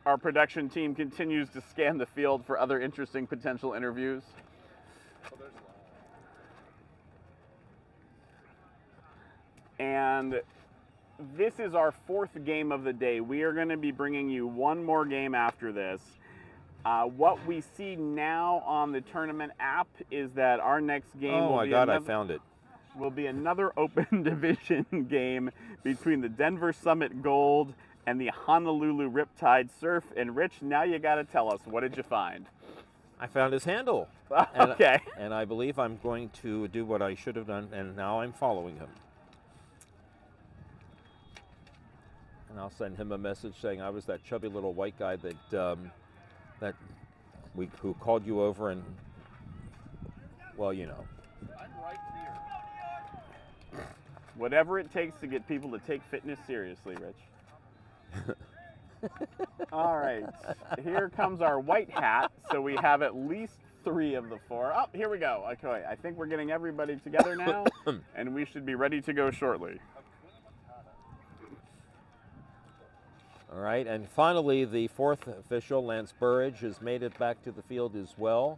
Our production team continues to scan the field for other interesting potential interviews. And this is our 4th game of the day. We are going to be bringing you one more game after this. What we see now on the tournament app is that our next game Oh my God, I found it. will be another open division game between the Denver Summit Gold and the Honolulu Riptide Surf. And Rich, now you got to tell us, what did you find? I found his handle. Okay. And I believe I'm going to do what I should have done, and now I'm following him. And I'll send him a message saying I was that chubby little white guy who called you over and, well, you know. I'm right here. Whatever it takes to get people to take fitness seriously, Rich. All right, here comes our white hat. So we have at least 3 of the 4. Oh, here we go. Okay, I think we're getting everybody together now, and we should be ready to go shortly. All right, and finally, the 4th official, Lance Burridge, has made it back to the field as well.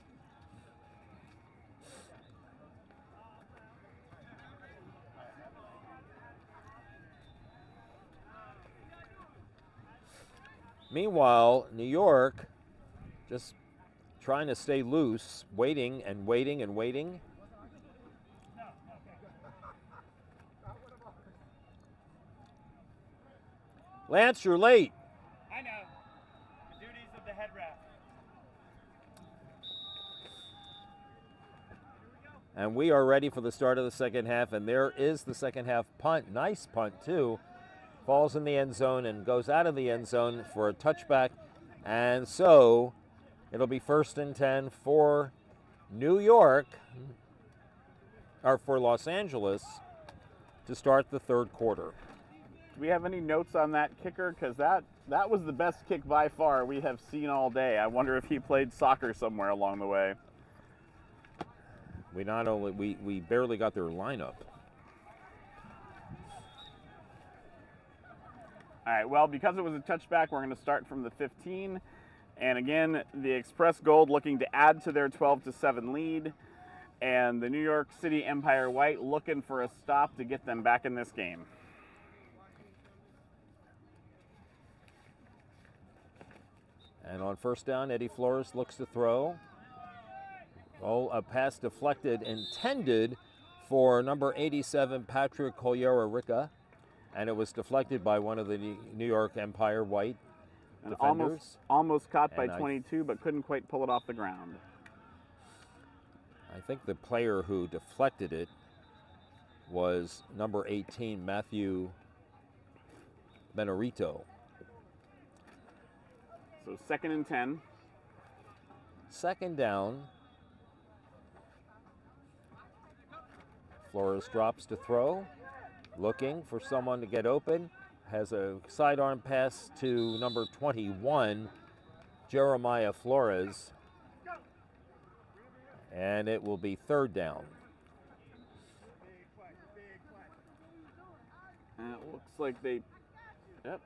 Meanwhile, New York just trying to stay loose, waiting and waiting and waiting. Lance, you're late. I know. The duties of the head ref. And we are ready for the start of the second half, and there is the second half punt. Nice punt, too. Falls in the end zone and goes out of the end zone for a touchback. And so it'll be 1st and 10 for New York, or for Los Angeles, to start the 3rd quarter. Do we have any notes on that kicker? Because that was the best kick by far we have seen all day. I wonder if he played soccer somewhere along the way. We barely got their lineup. All right, well, because it was a touchback, we're going to start from the 15. And again, the Express Gold looking to add to their 12-7 lead. And the New York City Empire White looking for a stop to get them back in this game. And on first down, Eddie Flores looks to throw. Oh, a pass deflected, intended for number 87, Patrick Colliera-Rica. And it was deflected by one of the New York Empire White defenders. Almost caught by 22, but couldn't quite pull it off the ground. I think the player who deflected it was number 18, Matthew Benarito. So 2nd and 10. Second down. Flores drops to throw. Looking for someone to get open, has a sidearm pass to number 21, Jeremiah Flores, and it will be 3rd down. And it looks like they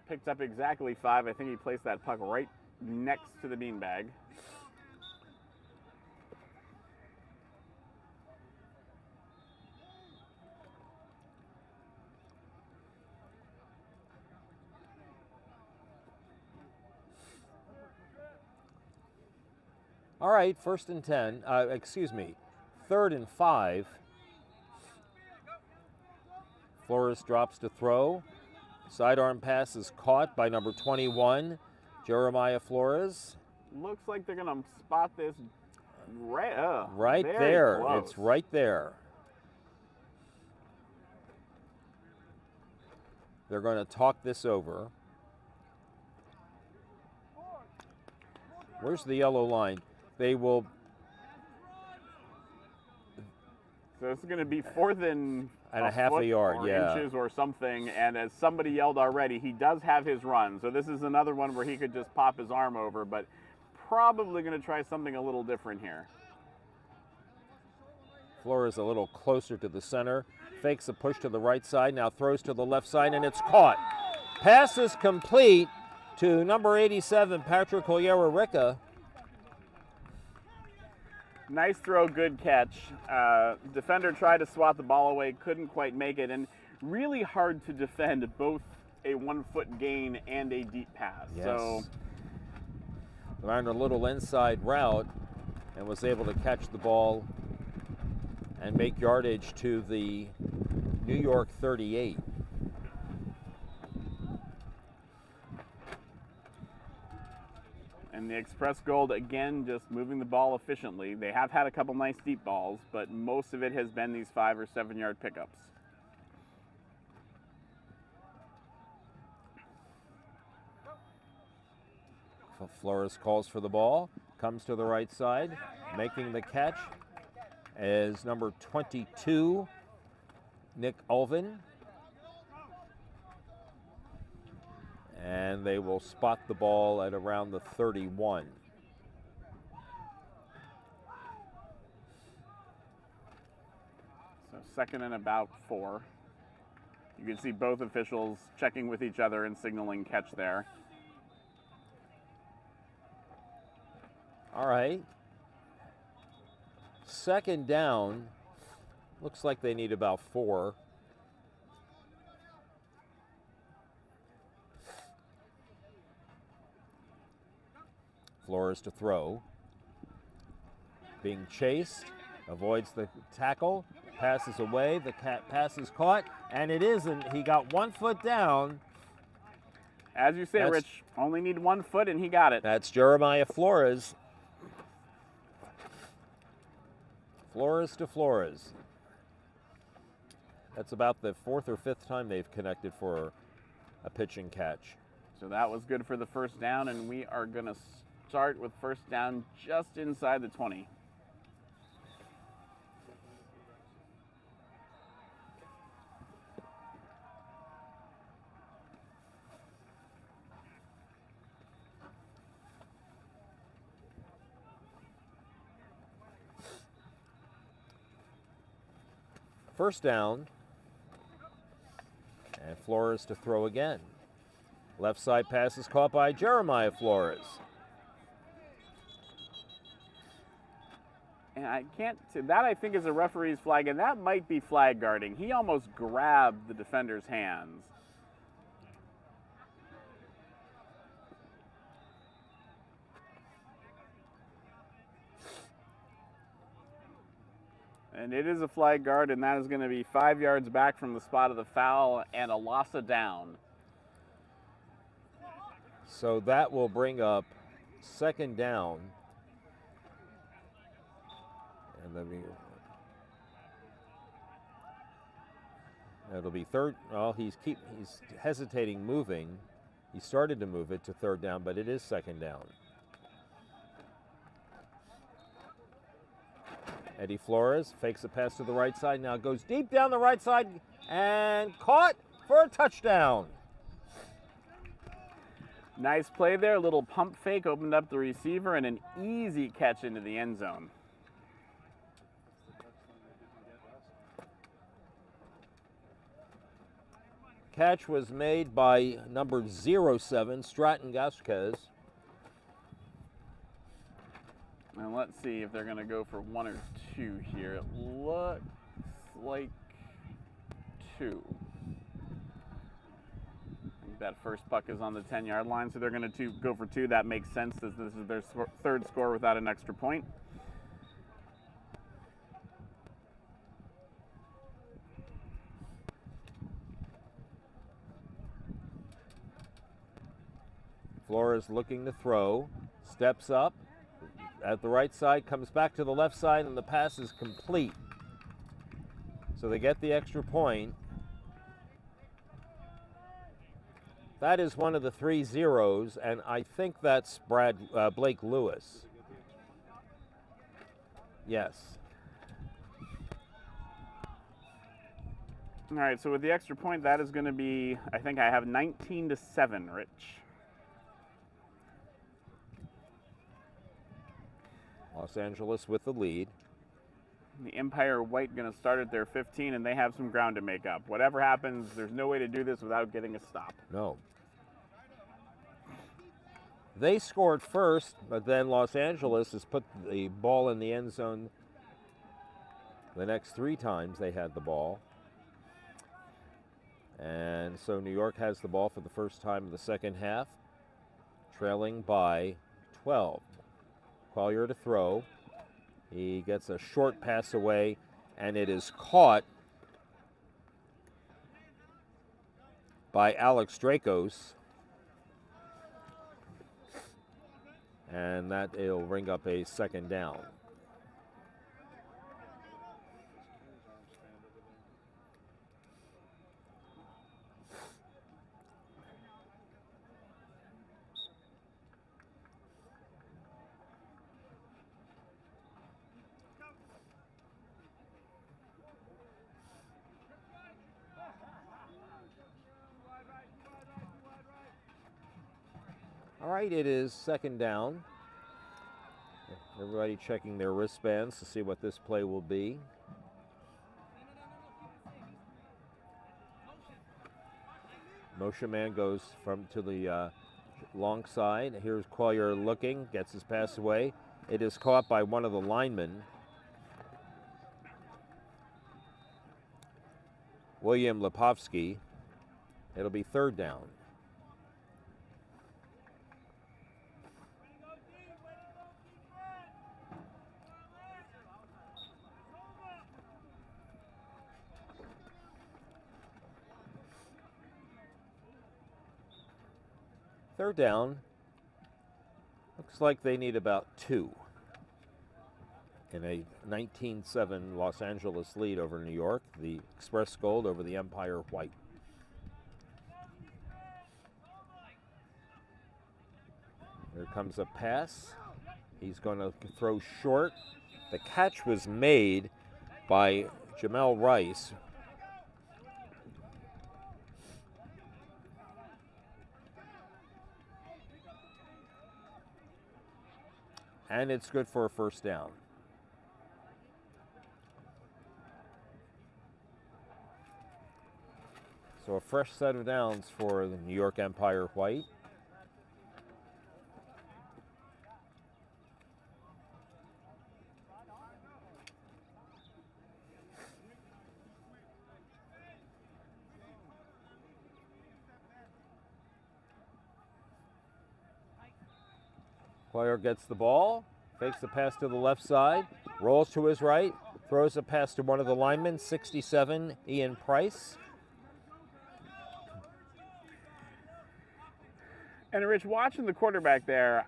picked up exactly 5. I think he placed that puck right next to the beanbag. All right, 1st and 10, 3rd and 5. Flores drops to throw. Sidearm pass is caught by number 21, Jeremiah Flores. Looks like they're going to spot this right very there. close. It's right there. They're going to talk this over. Where's the yellow line? They will. So this is going to be 4th and a half a yard, or yeah. inches or something. And as somebody yelled already, he does have his run. So this is another one where he could just pop his arm over, but probably going to try something a little different here. Flores a little closer to the center. Fakes a push to the right side, now throws to the left side, and it's caught. Pass is complete to number 87, Patrick Colliera-Rica. Nice throw, good catch. Defender tried to swat the ball away, couldn't quite make it, and really hard to defend both a 1-foot gain and a deep pass. Yes. So ran a little inside route and was able to catch the ball and make yardage to the New York 38. And the Express Gold, again, just moving the ball efficiently. They have had a couple nice deep balls, but most of it has been these 5 or 7 yard pickups. Flores calls for the ball, comes to the right side, making the catch is number 22, Nick Ulvin. And they will spot the ball at around the 31. So 2nd and about 4. You can see both officials checking with each other and signaling catch there. All right. 2nd down. Looks like they need about 4. Flores to throw. Being chased. Avoids the tackle. Passes away. The pass is caught. And it isn't. He got 1 foot down. As you say, Rich, only need 1 foot and he got it. That's Jeremiah Flores. Flores to Flores. That's about the 4th or 5th time they've connected for a pitch and catch. So that was good for the 1st down, and we are going to start with 1st down just inside the 20. First down. And Flores to throw again. Left side pass is caught by Jeremiah Flores. And I can't, that I think is a referee's flag, and that might be flag guarding. He almost grabbed the defender's hands. And it is a flag guard, and that is going to be 5 yards back from the spot of the foul and a loss of down. So that will bring up second down. And then it'll be third. Well, he's hesitating moving. He started to move it to third down, but it is second down. Eddie Flores fakes a pass to the right side, now goes deep down the right side and caught for a touchdown. Nice play there, a little pump fake, opened up the receiver, and an easy catch into the end zone. Catch was made by number 07, Stratton Gasquez. And let's see if they're going to go for 1 or 2 here. It looks like 2. I think that first puck is on the 10-yard line, so they're going to go for 2. That makes sense as this is their third score without an extra point. Flores looking to throw, steps up at the right side, comes back to the left side, and the pass is complete. So they get the extra point. That is one of the 3 zeros, and I think that's Blake Lewis. Yes. All right, so with the extra point, that is going to be, I think I have 19-7, Rich. Los Angeles with the lead. The Empire White going to start at their 15, and they have some ground to make up. Whatever happens, there's no way to do this without getting a stop. No. They scored first, but then Los Angeles has put the ball in the end zone the next 3 times they had the ball. And so New York has the ball for the first time in the second half, trailing by 12. Collier to throw. He gets a short pass away, and it is caught by Alex Dracos. And that it'll bring up a second down. All right, it is second down. Everybody checking their wristbands to see what this play will be. Motion man goes to the long side. Here's Collier looking, gets his pass away. It is caught by one of the linemen. William Lipovsky. It'll be third down. Third down. Looks like they need about 2 in a 19-7 Los Angeles lead over New York, the Express Gold over the Empire White. Here comes a pass. He's going to throw short. The catch was made by Jamel Rice. And it's good for a first down. So a fresh set of downs for the New York Empire White. Player gets the ball, fakes the pass to the left side, rolls to his right, throws a pass to one of the linemen, 67, Ian Price. And Rich, watching the quarterback there,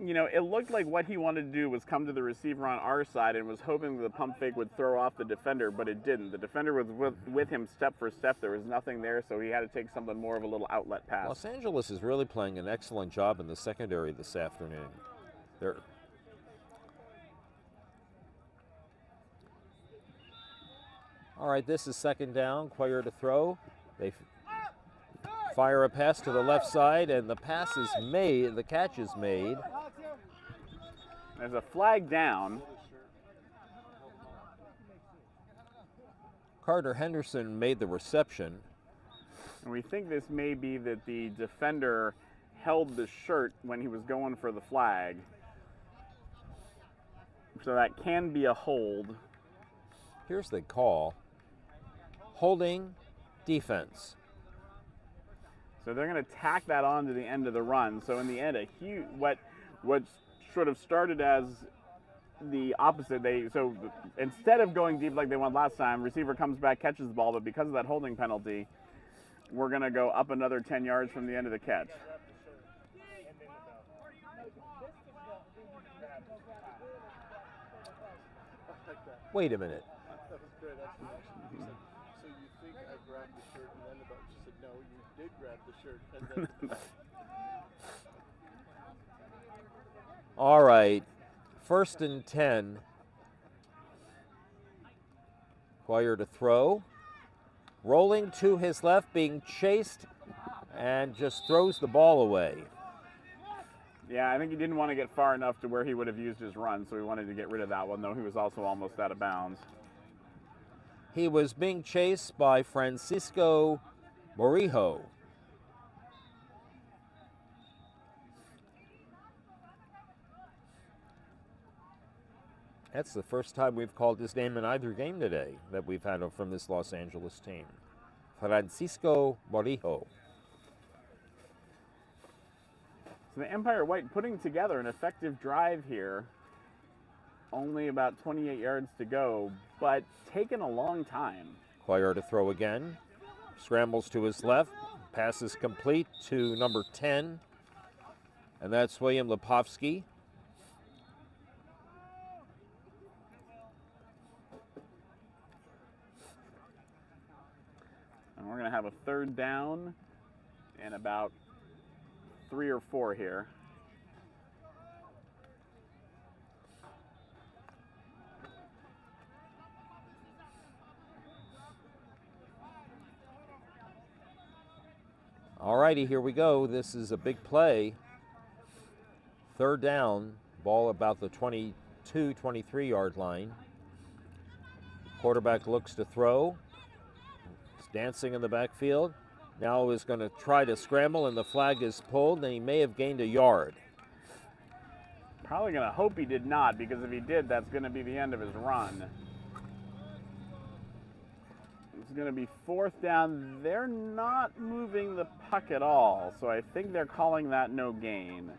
you know, it looked like what he wanted to do was come to the receiver on our side and was hoping the pump fake would throw off the defender, but it didn't. The defender was with him step for step. There was nothing there, so he had to take something more of a little outlet pass. Los Angeles is really playing an excellent job in the secondary this afternoon. They're all right, this is second down, Quire to throw. They fire a pass to the left side, and the pass is made, the catch is made. There's a flag down. Carter Henderson made the reception. And we think this may be that the defender held the shirt when he was going for the flag. So that can be a hold. Here's the call. Holding defense. So they're going to tack that on to the end of the run. So in the end, a huge what sort of started as the opposite. So instead of going deep like they went last time, receiver comes back, catches the ball, but because of that holding penalty, we're going to go up another 10 yards from the end of the catch. Wait a minute. That was great explanation. He said, so you think I grabbed the shirt and then about? She said, no, you did grab the shirt and then. All right, 1st and 10. Quire to throw. Rolling to his left, being chased, and just throws the ball away. Yeah, I think he didn't want to get far enough to where he would have used his run, so he wanted to get rid of that one, though he was also almost out of bounds. He was being chased by Francisco Morijo. That's the first time we've called his name in either game today that we've had from this Los Angeles team. Francisco Morijo. So the Empire White putting together an effective drive here. Only about 28 yards to go, but taking a long time. Quire to throw again. Scrambles to his left. Pass is complete to number 10. And that's William Lipovsky. And we're going to have a 3rd down and about 3 or 4 here. All righty, here we go. This is a big play. 3rd down, ball about the 22, 23 yard line. Quarterback looks to throw. He's dancing in the backfield. Now is going to try to scramble, and the flag is pulled, and he may have gained a yard. Probably going to hope he did not, because if he did, that's going to be the end of his run. It's going to be 4th down. They're not moving the puck at all, so I think they're calling that no gain.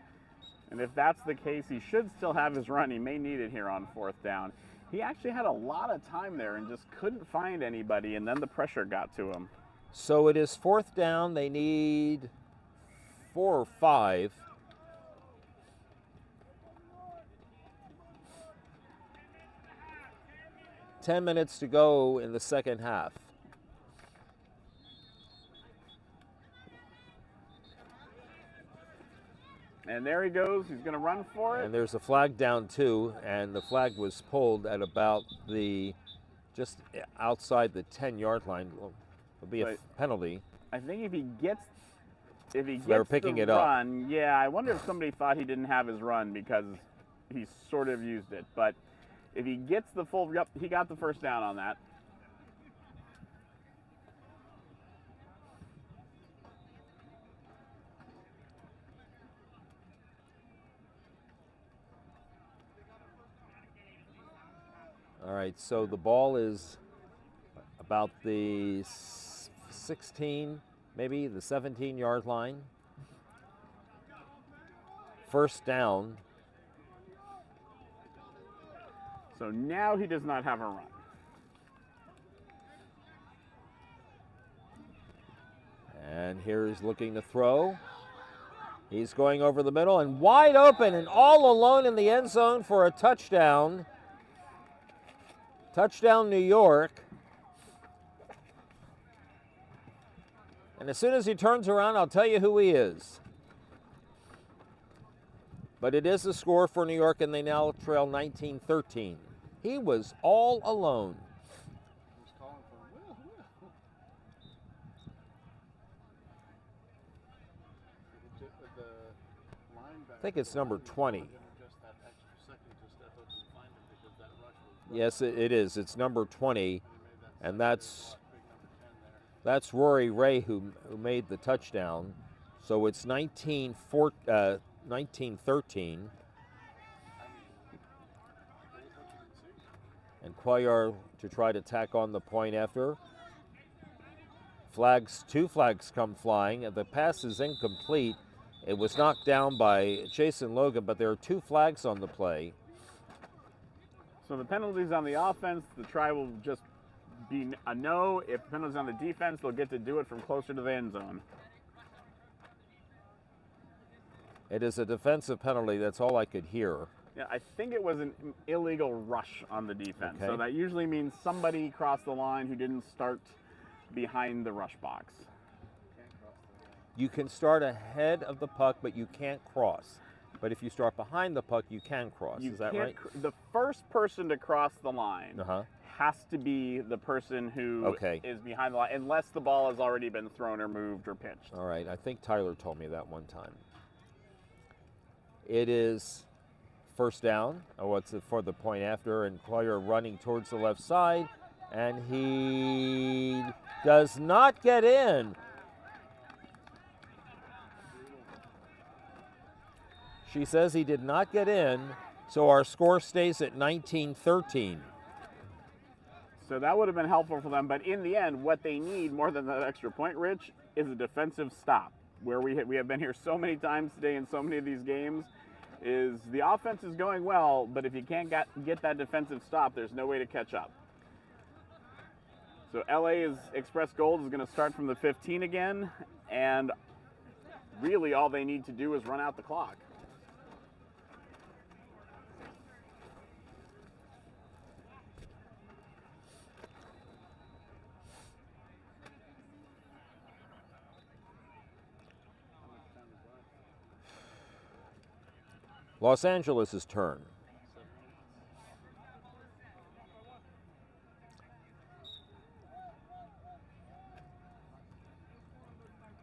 And if that's the case, he should still have his run. He may need it here on 4th down. He actually had a lot of time there and just couldn't find anybody, and then the pressure got to him. So it is 4th down. They need 4 or 5. Ten minutes to go in the second half. And there he goes. He's going to run for it. And there's a flag down too, and the flag was pulled at about just outside the 10-yard line. It'll be a penalty. I think if he gets They're picking the it up. run, yeah, I wonder if somebody thought he didn't have his run because he sort of used it. But if he gets the full, yep, he got the 1st down on that. All right, so the ball is about the 16, maybe the 17-yard line. First down. So now he does not have a run. And here's looking to throw. He's going over the middle and wide open and all alone in the end zone for a touchdown. Touchdown, New York. And as soon as he turns around, I'll tell you who he is. But it is a score for New York, and they now trail 19-13. He was all alone. He's calling for Will. The linebacker, I think it's number 20. Just that extra second to step up and find him because that rush was Yes, it is. It's number 20, and that's big number 10 there. Rory Ray who made the touchdown. So it's 19-13. And Cuellar to try to tack on the point after. Two flags come flying. The pass is incomplete. It was knocked down by Jason Logan, but there are 2 flags on the play. So the penalties on the offense, the try will just be a no. If the penalties on the defense, they'll get to do it from closer to the end zone. It is a defensive penalty. That's all I could hear. Yeah, I think it was an illegal rush on the defense. Okay. So that usually means somebody crossed the line who didn't start behind the rush box. You can start ahead of the puck, but you can't cross. But if you start behind the puck, you can cross. You Is that can't right? The first person to cross the line Uh-huh. has to be the person who Okay. is behind the line, unless the ball has already been thrown or moved or pitched. All right. I think Tyler told me that one time. It is first down. Oh, it's for the point after, and Cuellar running towards the left side, and he does not get in. She says he did not get in, so our score stays at 19-13. So that would have been helpful for them, but in the end, what they need more than that extra point, Rich, is a defensive stop. Where we have been here so many times today in so many of these games, is the offense is going well, but if you can't get that defensive stop, there's no way to catch up. So LA's Express Gold is going to start from the 15 again, and really all they need to do is run out the clock. Los Angeles' turn.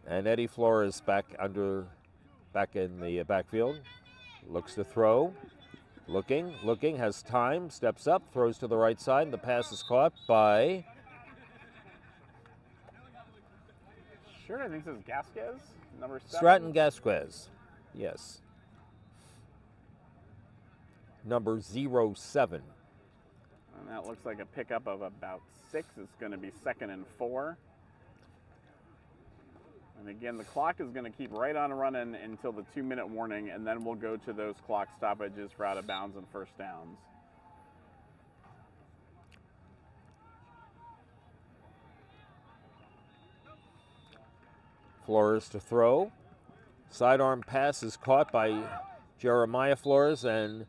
And Eddie Flores back in the backfield. Looks to throw. Looking, has time, steps up, throws to the right side, and the pass is caught by... Sure, I think this is Gasquez, number 7. Stratton Gasquez. Yes. Number 07. And that looks like a pickup of about 6. It's going to be 2nd and 4. And again, the clock is going to keep right on running until the 2-minute warning, and then we'll go to those clock stoppages for out of bounds and first downs. Flores to throw. Sidearm pass is caught by Jeremiah Flores, and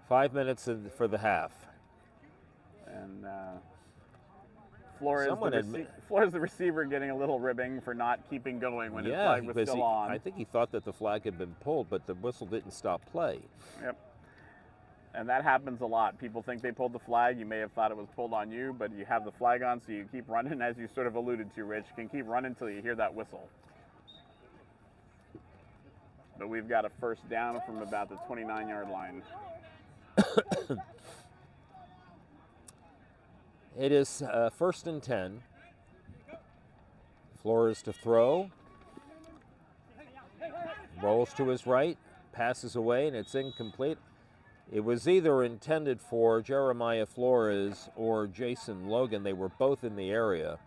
5 minutes for the half. And Flores, Someone Flores, the receiver, getting a little ribbing for not keeping going when his flag was still on. I think he thought that the flag had been pulled, but the whistle didn't stop play. Yep. And that happens a lot. People think they pulled the flag. You may have thought it was pulled on you, but you have the flag on, so you keep running, as you sort of alluded to, Rich. You can keep running until you hear that whistle. But we've got a first down from about the 29-yard line. It is 1st and 10. Flores to throw. Rolls to his right. passes away and it's incomplete. It was either intended for Jeremiah Flores or Jason Logan. They were both in the area.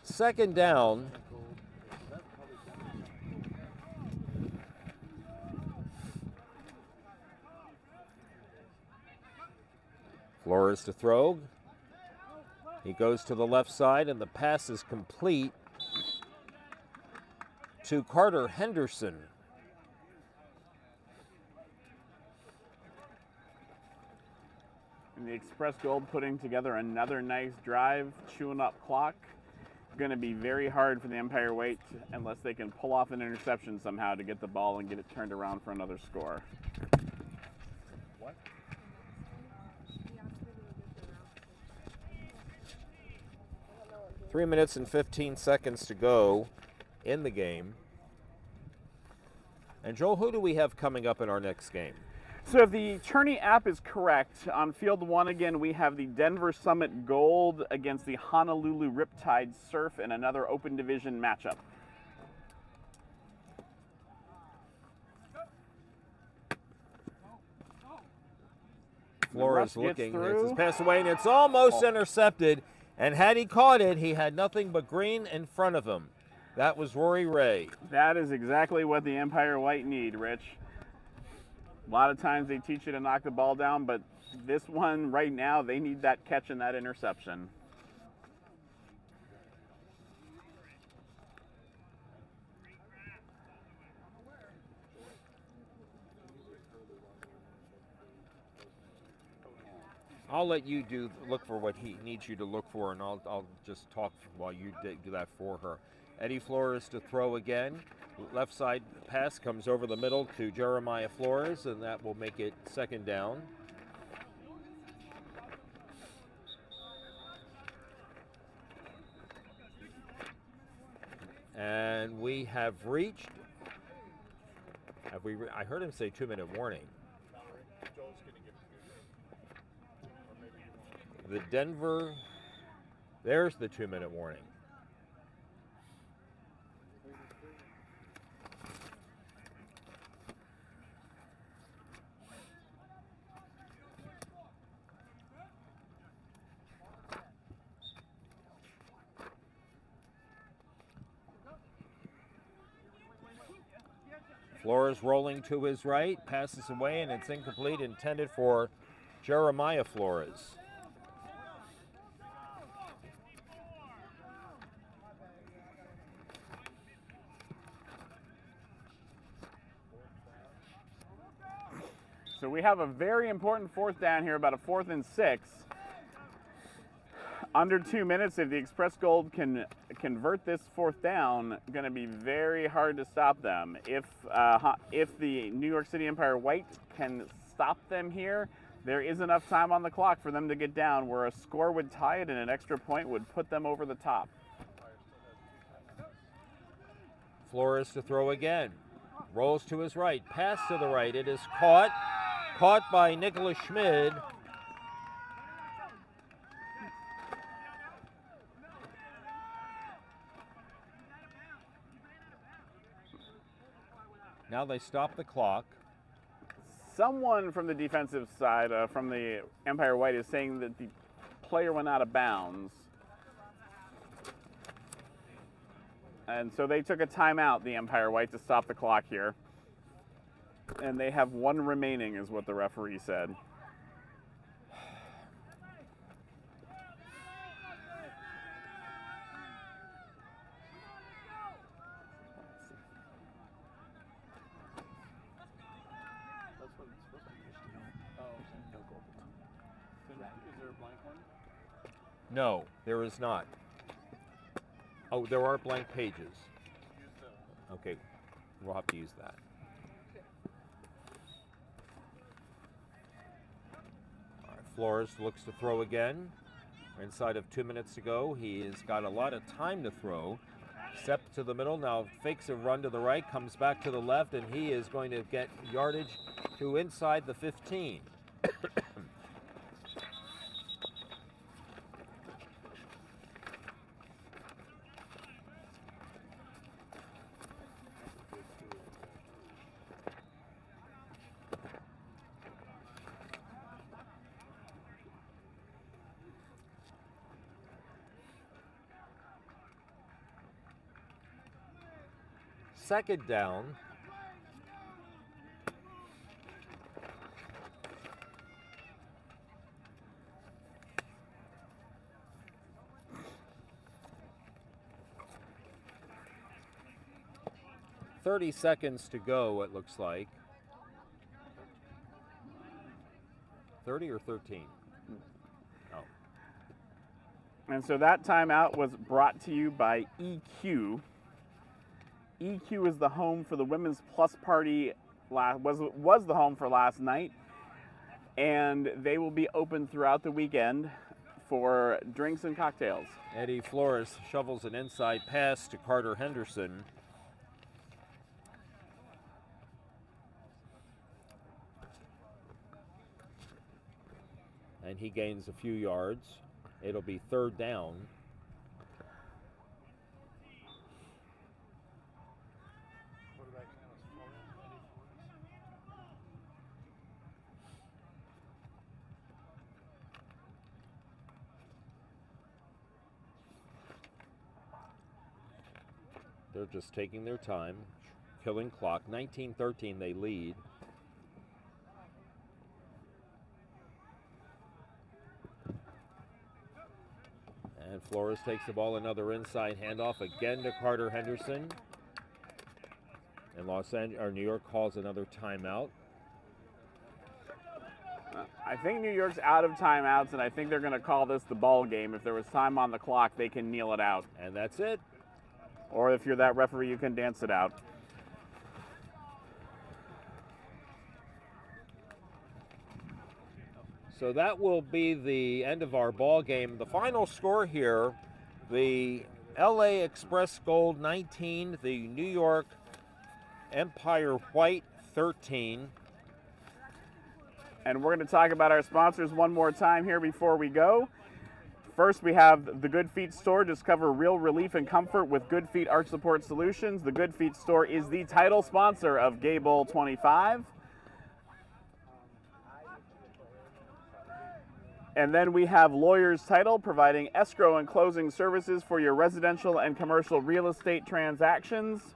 Second down. Flores to throw. He goes to the left side and the pass is complete to Carter Henderson. And the Express Gold putting together another nice drive, chewing up clock. Going to be very hard for the Empire White unless they can pull off an interception somehow to get the ball and get it turned around for another score. What? 3 minutes and 15 seconds to go in the game. And Joel, who do we have coming up in our next game? So if the Tourney app is correct, on field 1 again we have the Denver Summit Gold against the Honolulu Riptide Surf in another open division matchup. Flores Rush gets looking, through. it's passed away and it's almost intercepted. And had he caught it, he had nothing but green in front of him. That was Rory Ray. That is exactly what the Empire White need, Rich. A lot of times they teach you to knock the ball down, but this one right now, they need that catch and that interception. I'll let you look for what he needs you to look for, and I'll just talk while you do that for her. Eddie Flores to throw again. Left side pass comes over the middle to Jeremiah Flores, and that will make it second down. And we have reached, I heard him say 2-minute warning. Joel's gonna give it to you. Or maybe you won't. The Denver, there's the 2-minute warning. Flores rolling to his right, passes away, and it's incomplete, intended for Jeremiah Flores. So we have a very important fourth down here, about a 4th and 6. Under 2 minutes, if the Express Gold can convert this fourth down, going to be very hard to stop them. If the New York City Empire White can stop them here, there is enough time on the clock for them to get down where a score would tie it and an extra point would put them over the top. Flores to throw again. Rolls to his right, pass to the right. It is caught by Nicholas Schmid. Now they stop the clock. Someone from the defensive side, from the Empire White, is saying that the player went out of bounds. And so they took a timeout, the Empire White, to stop the clock here. And they have 1 remaining, is what the referee said. That's what it's supposed to be. Oh, okay. No goal. Then is there a blank one? No, there is not. Oh, there are blank pages. Use the. Okay, we'll have to use that. All right, Flores looks to throw again. Inside of 2 minutes to go. He has got a lot of time to throw. Step to the middle, now fakes a run to the right, comes back to the left, and he is going to get yardage to inside the 15. Second down. "30 seconds to go," it looks like. 30 or 13? Oh. And so that timeout was brought to you by EQ. EQ is the home for the Women's Plus Party, was the home for last night, and they will be open throughout the weekend for drinks and cocktails. Eddie Flores shovels an inside pass to Carter Henderson. And he gains a few yards. It'll be third down. They're just taking their time, killing clock. 19-13, they lead. And Flores takes the ball, another inside handoff again to Carter Henderson. And New York calls another timeout. I think New York's out of timeouts, and I think they're going to call this the ball game. If there was time on the clock, they can kneel it out. And that's it. Or if you're that referee, you can dance it out. So that will be the end of our ball game. The final score here, the LA Express Gold 19, the New York Empire White 13. And we're going to talk about our sponsors one more time here before we go. First, we have the Good Feet Store. Discover real relief and comfort with Good Feet Arch Support Solutions. The Good Feet Store is the title sponsor of Gay Bowl 25. And then we have Lawyers Title, providing escrow and closing services for your residential and commercial real estate transactions.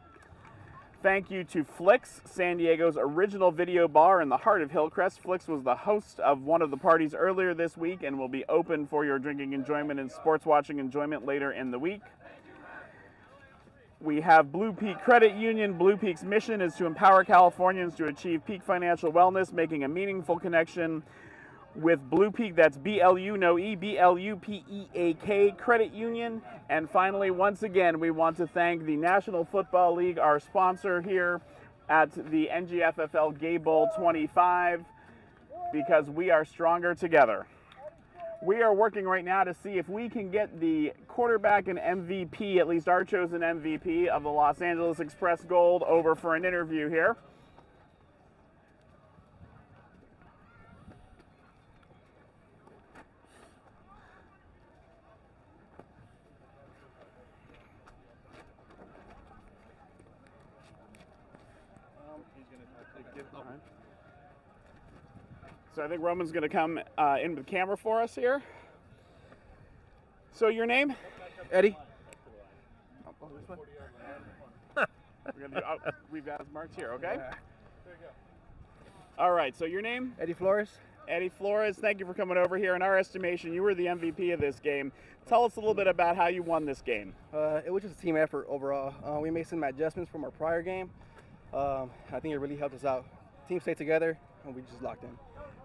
Thank you to Flix, San Diego's original video bar in the heart of Hillcrest. Flix was the host of one of the parties earlier this week and will be open for your drinking enjoyment and sports watching enjoyment later in the week. We have Blue Peak Credit Union. Blue Peak's mission is to empower Californians to achieve peak financial wellness, making a meaningful connection with Blue Peak. That's BLU, no E, BLUPEAK Credit Union. And finally, once again, we want to thank the National Football League, our sponsor here at the NGFFL Gay Bowl 25, because we are stronger together. We are working right now to see if we can get the quarterback and MVP, at least our chosen MVP of the Los Angeles Express Gold, over for an interview here. So I think Roman's going to come in with the camera for us here. So your name? Eddie. Oh, this one? We've got his marks here, okay? Yeah. All right, so your name? Eddie Flores. Eddie Flores, thank you for coming over here. In our estimation, you were the MVP of this game. Tell us a little bit about how you won this game. It was just a team effort overall. We made some adjustments from our prior game. I think it really helped us out. Team stayed together, and we just locked in.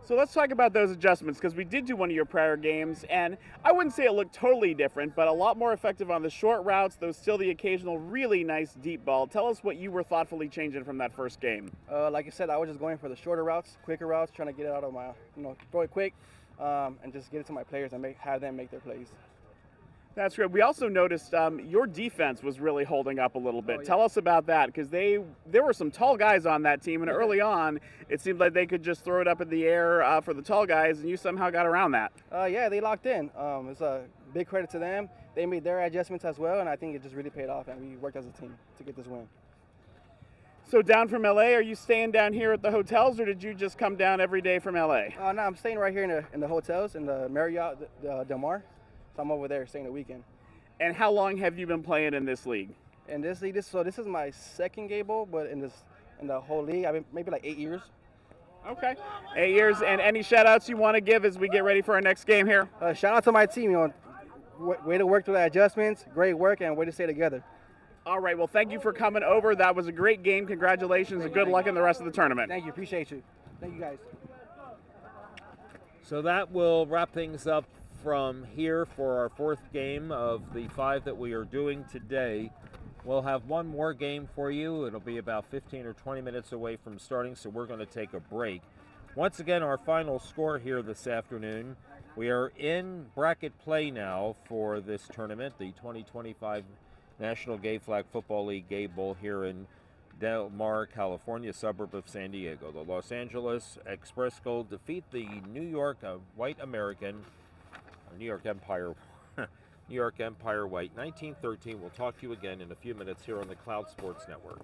So let's talk about those adjustments, because we did do one of your prior games, and I wouldn't say it looked totally different, but a lot more effective on the short routes, though still the occasional really nice deep ball. Tell us what you were thoughtfully changing from that first game. Like I said, I was just going for the shorter routes, quicker routes, trying to get it out of my, throw it quick, and just get it to my players and have them make their plays. That's great. We also noticed your defense was really holding up a little bit. Oh, yeah. Tell us about that, because there were some tall guys on that team, and early on, it seemed like they could just throw it up in the air for the tall guys, and you somehow got around that. Yeah, they locked in. It's a big credit to them. They made their adjustments as well, and I think it just really paid off, and we worked as a team to get this win. So down from LA, are you staying down here at the hotels, or did you just come down every day from LA? No, I'm staying right here in the hotels, in the Marriott Del Mar. So I'm over there staying the weekend. And how long have you been playing in this league? And this league, this is my second game bowl, but in the whole league, I've been maybe like 8 years. Okay, 8 years. And any shout outs you want to give as we get ready for our next game here? Shout out to my team. Way to work through the adjustments, great work, and way to stay together. All right, well, thank you for coming over. That was a great game. Congratulations and good luck in the rest of the tournament. Thank you, appreciate you. Thank you guys. So that will wrap things up from here for our fourth game of the 5 that we are doing today. We'll have one more game for you. It'll be about 15 or 20 minutes away from starting, so we're going to take a break. Once again, our final score here this afternoon. We are in bracket play now for this tournament, the 2025 National Gay Flag Football League Gay Bowl here in Del Mar, California, suburb of San Diego. The Los Angeles Express Gold defeat the New York White American, or New York Empire, New York Empire White, 19-13. We'll talk to you again in a few minutes here on the Cloud Sports Network.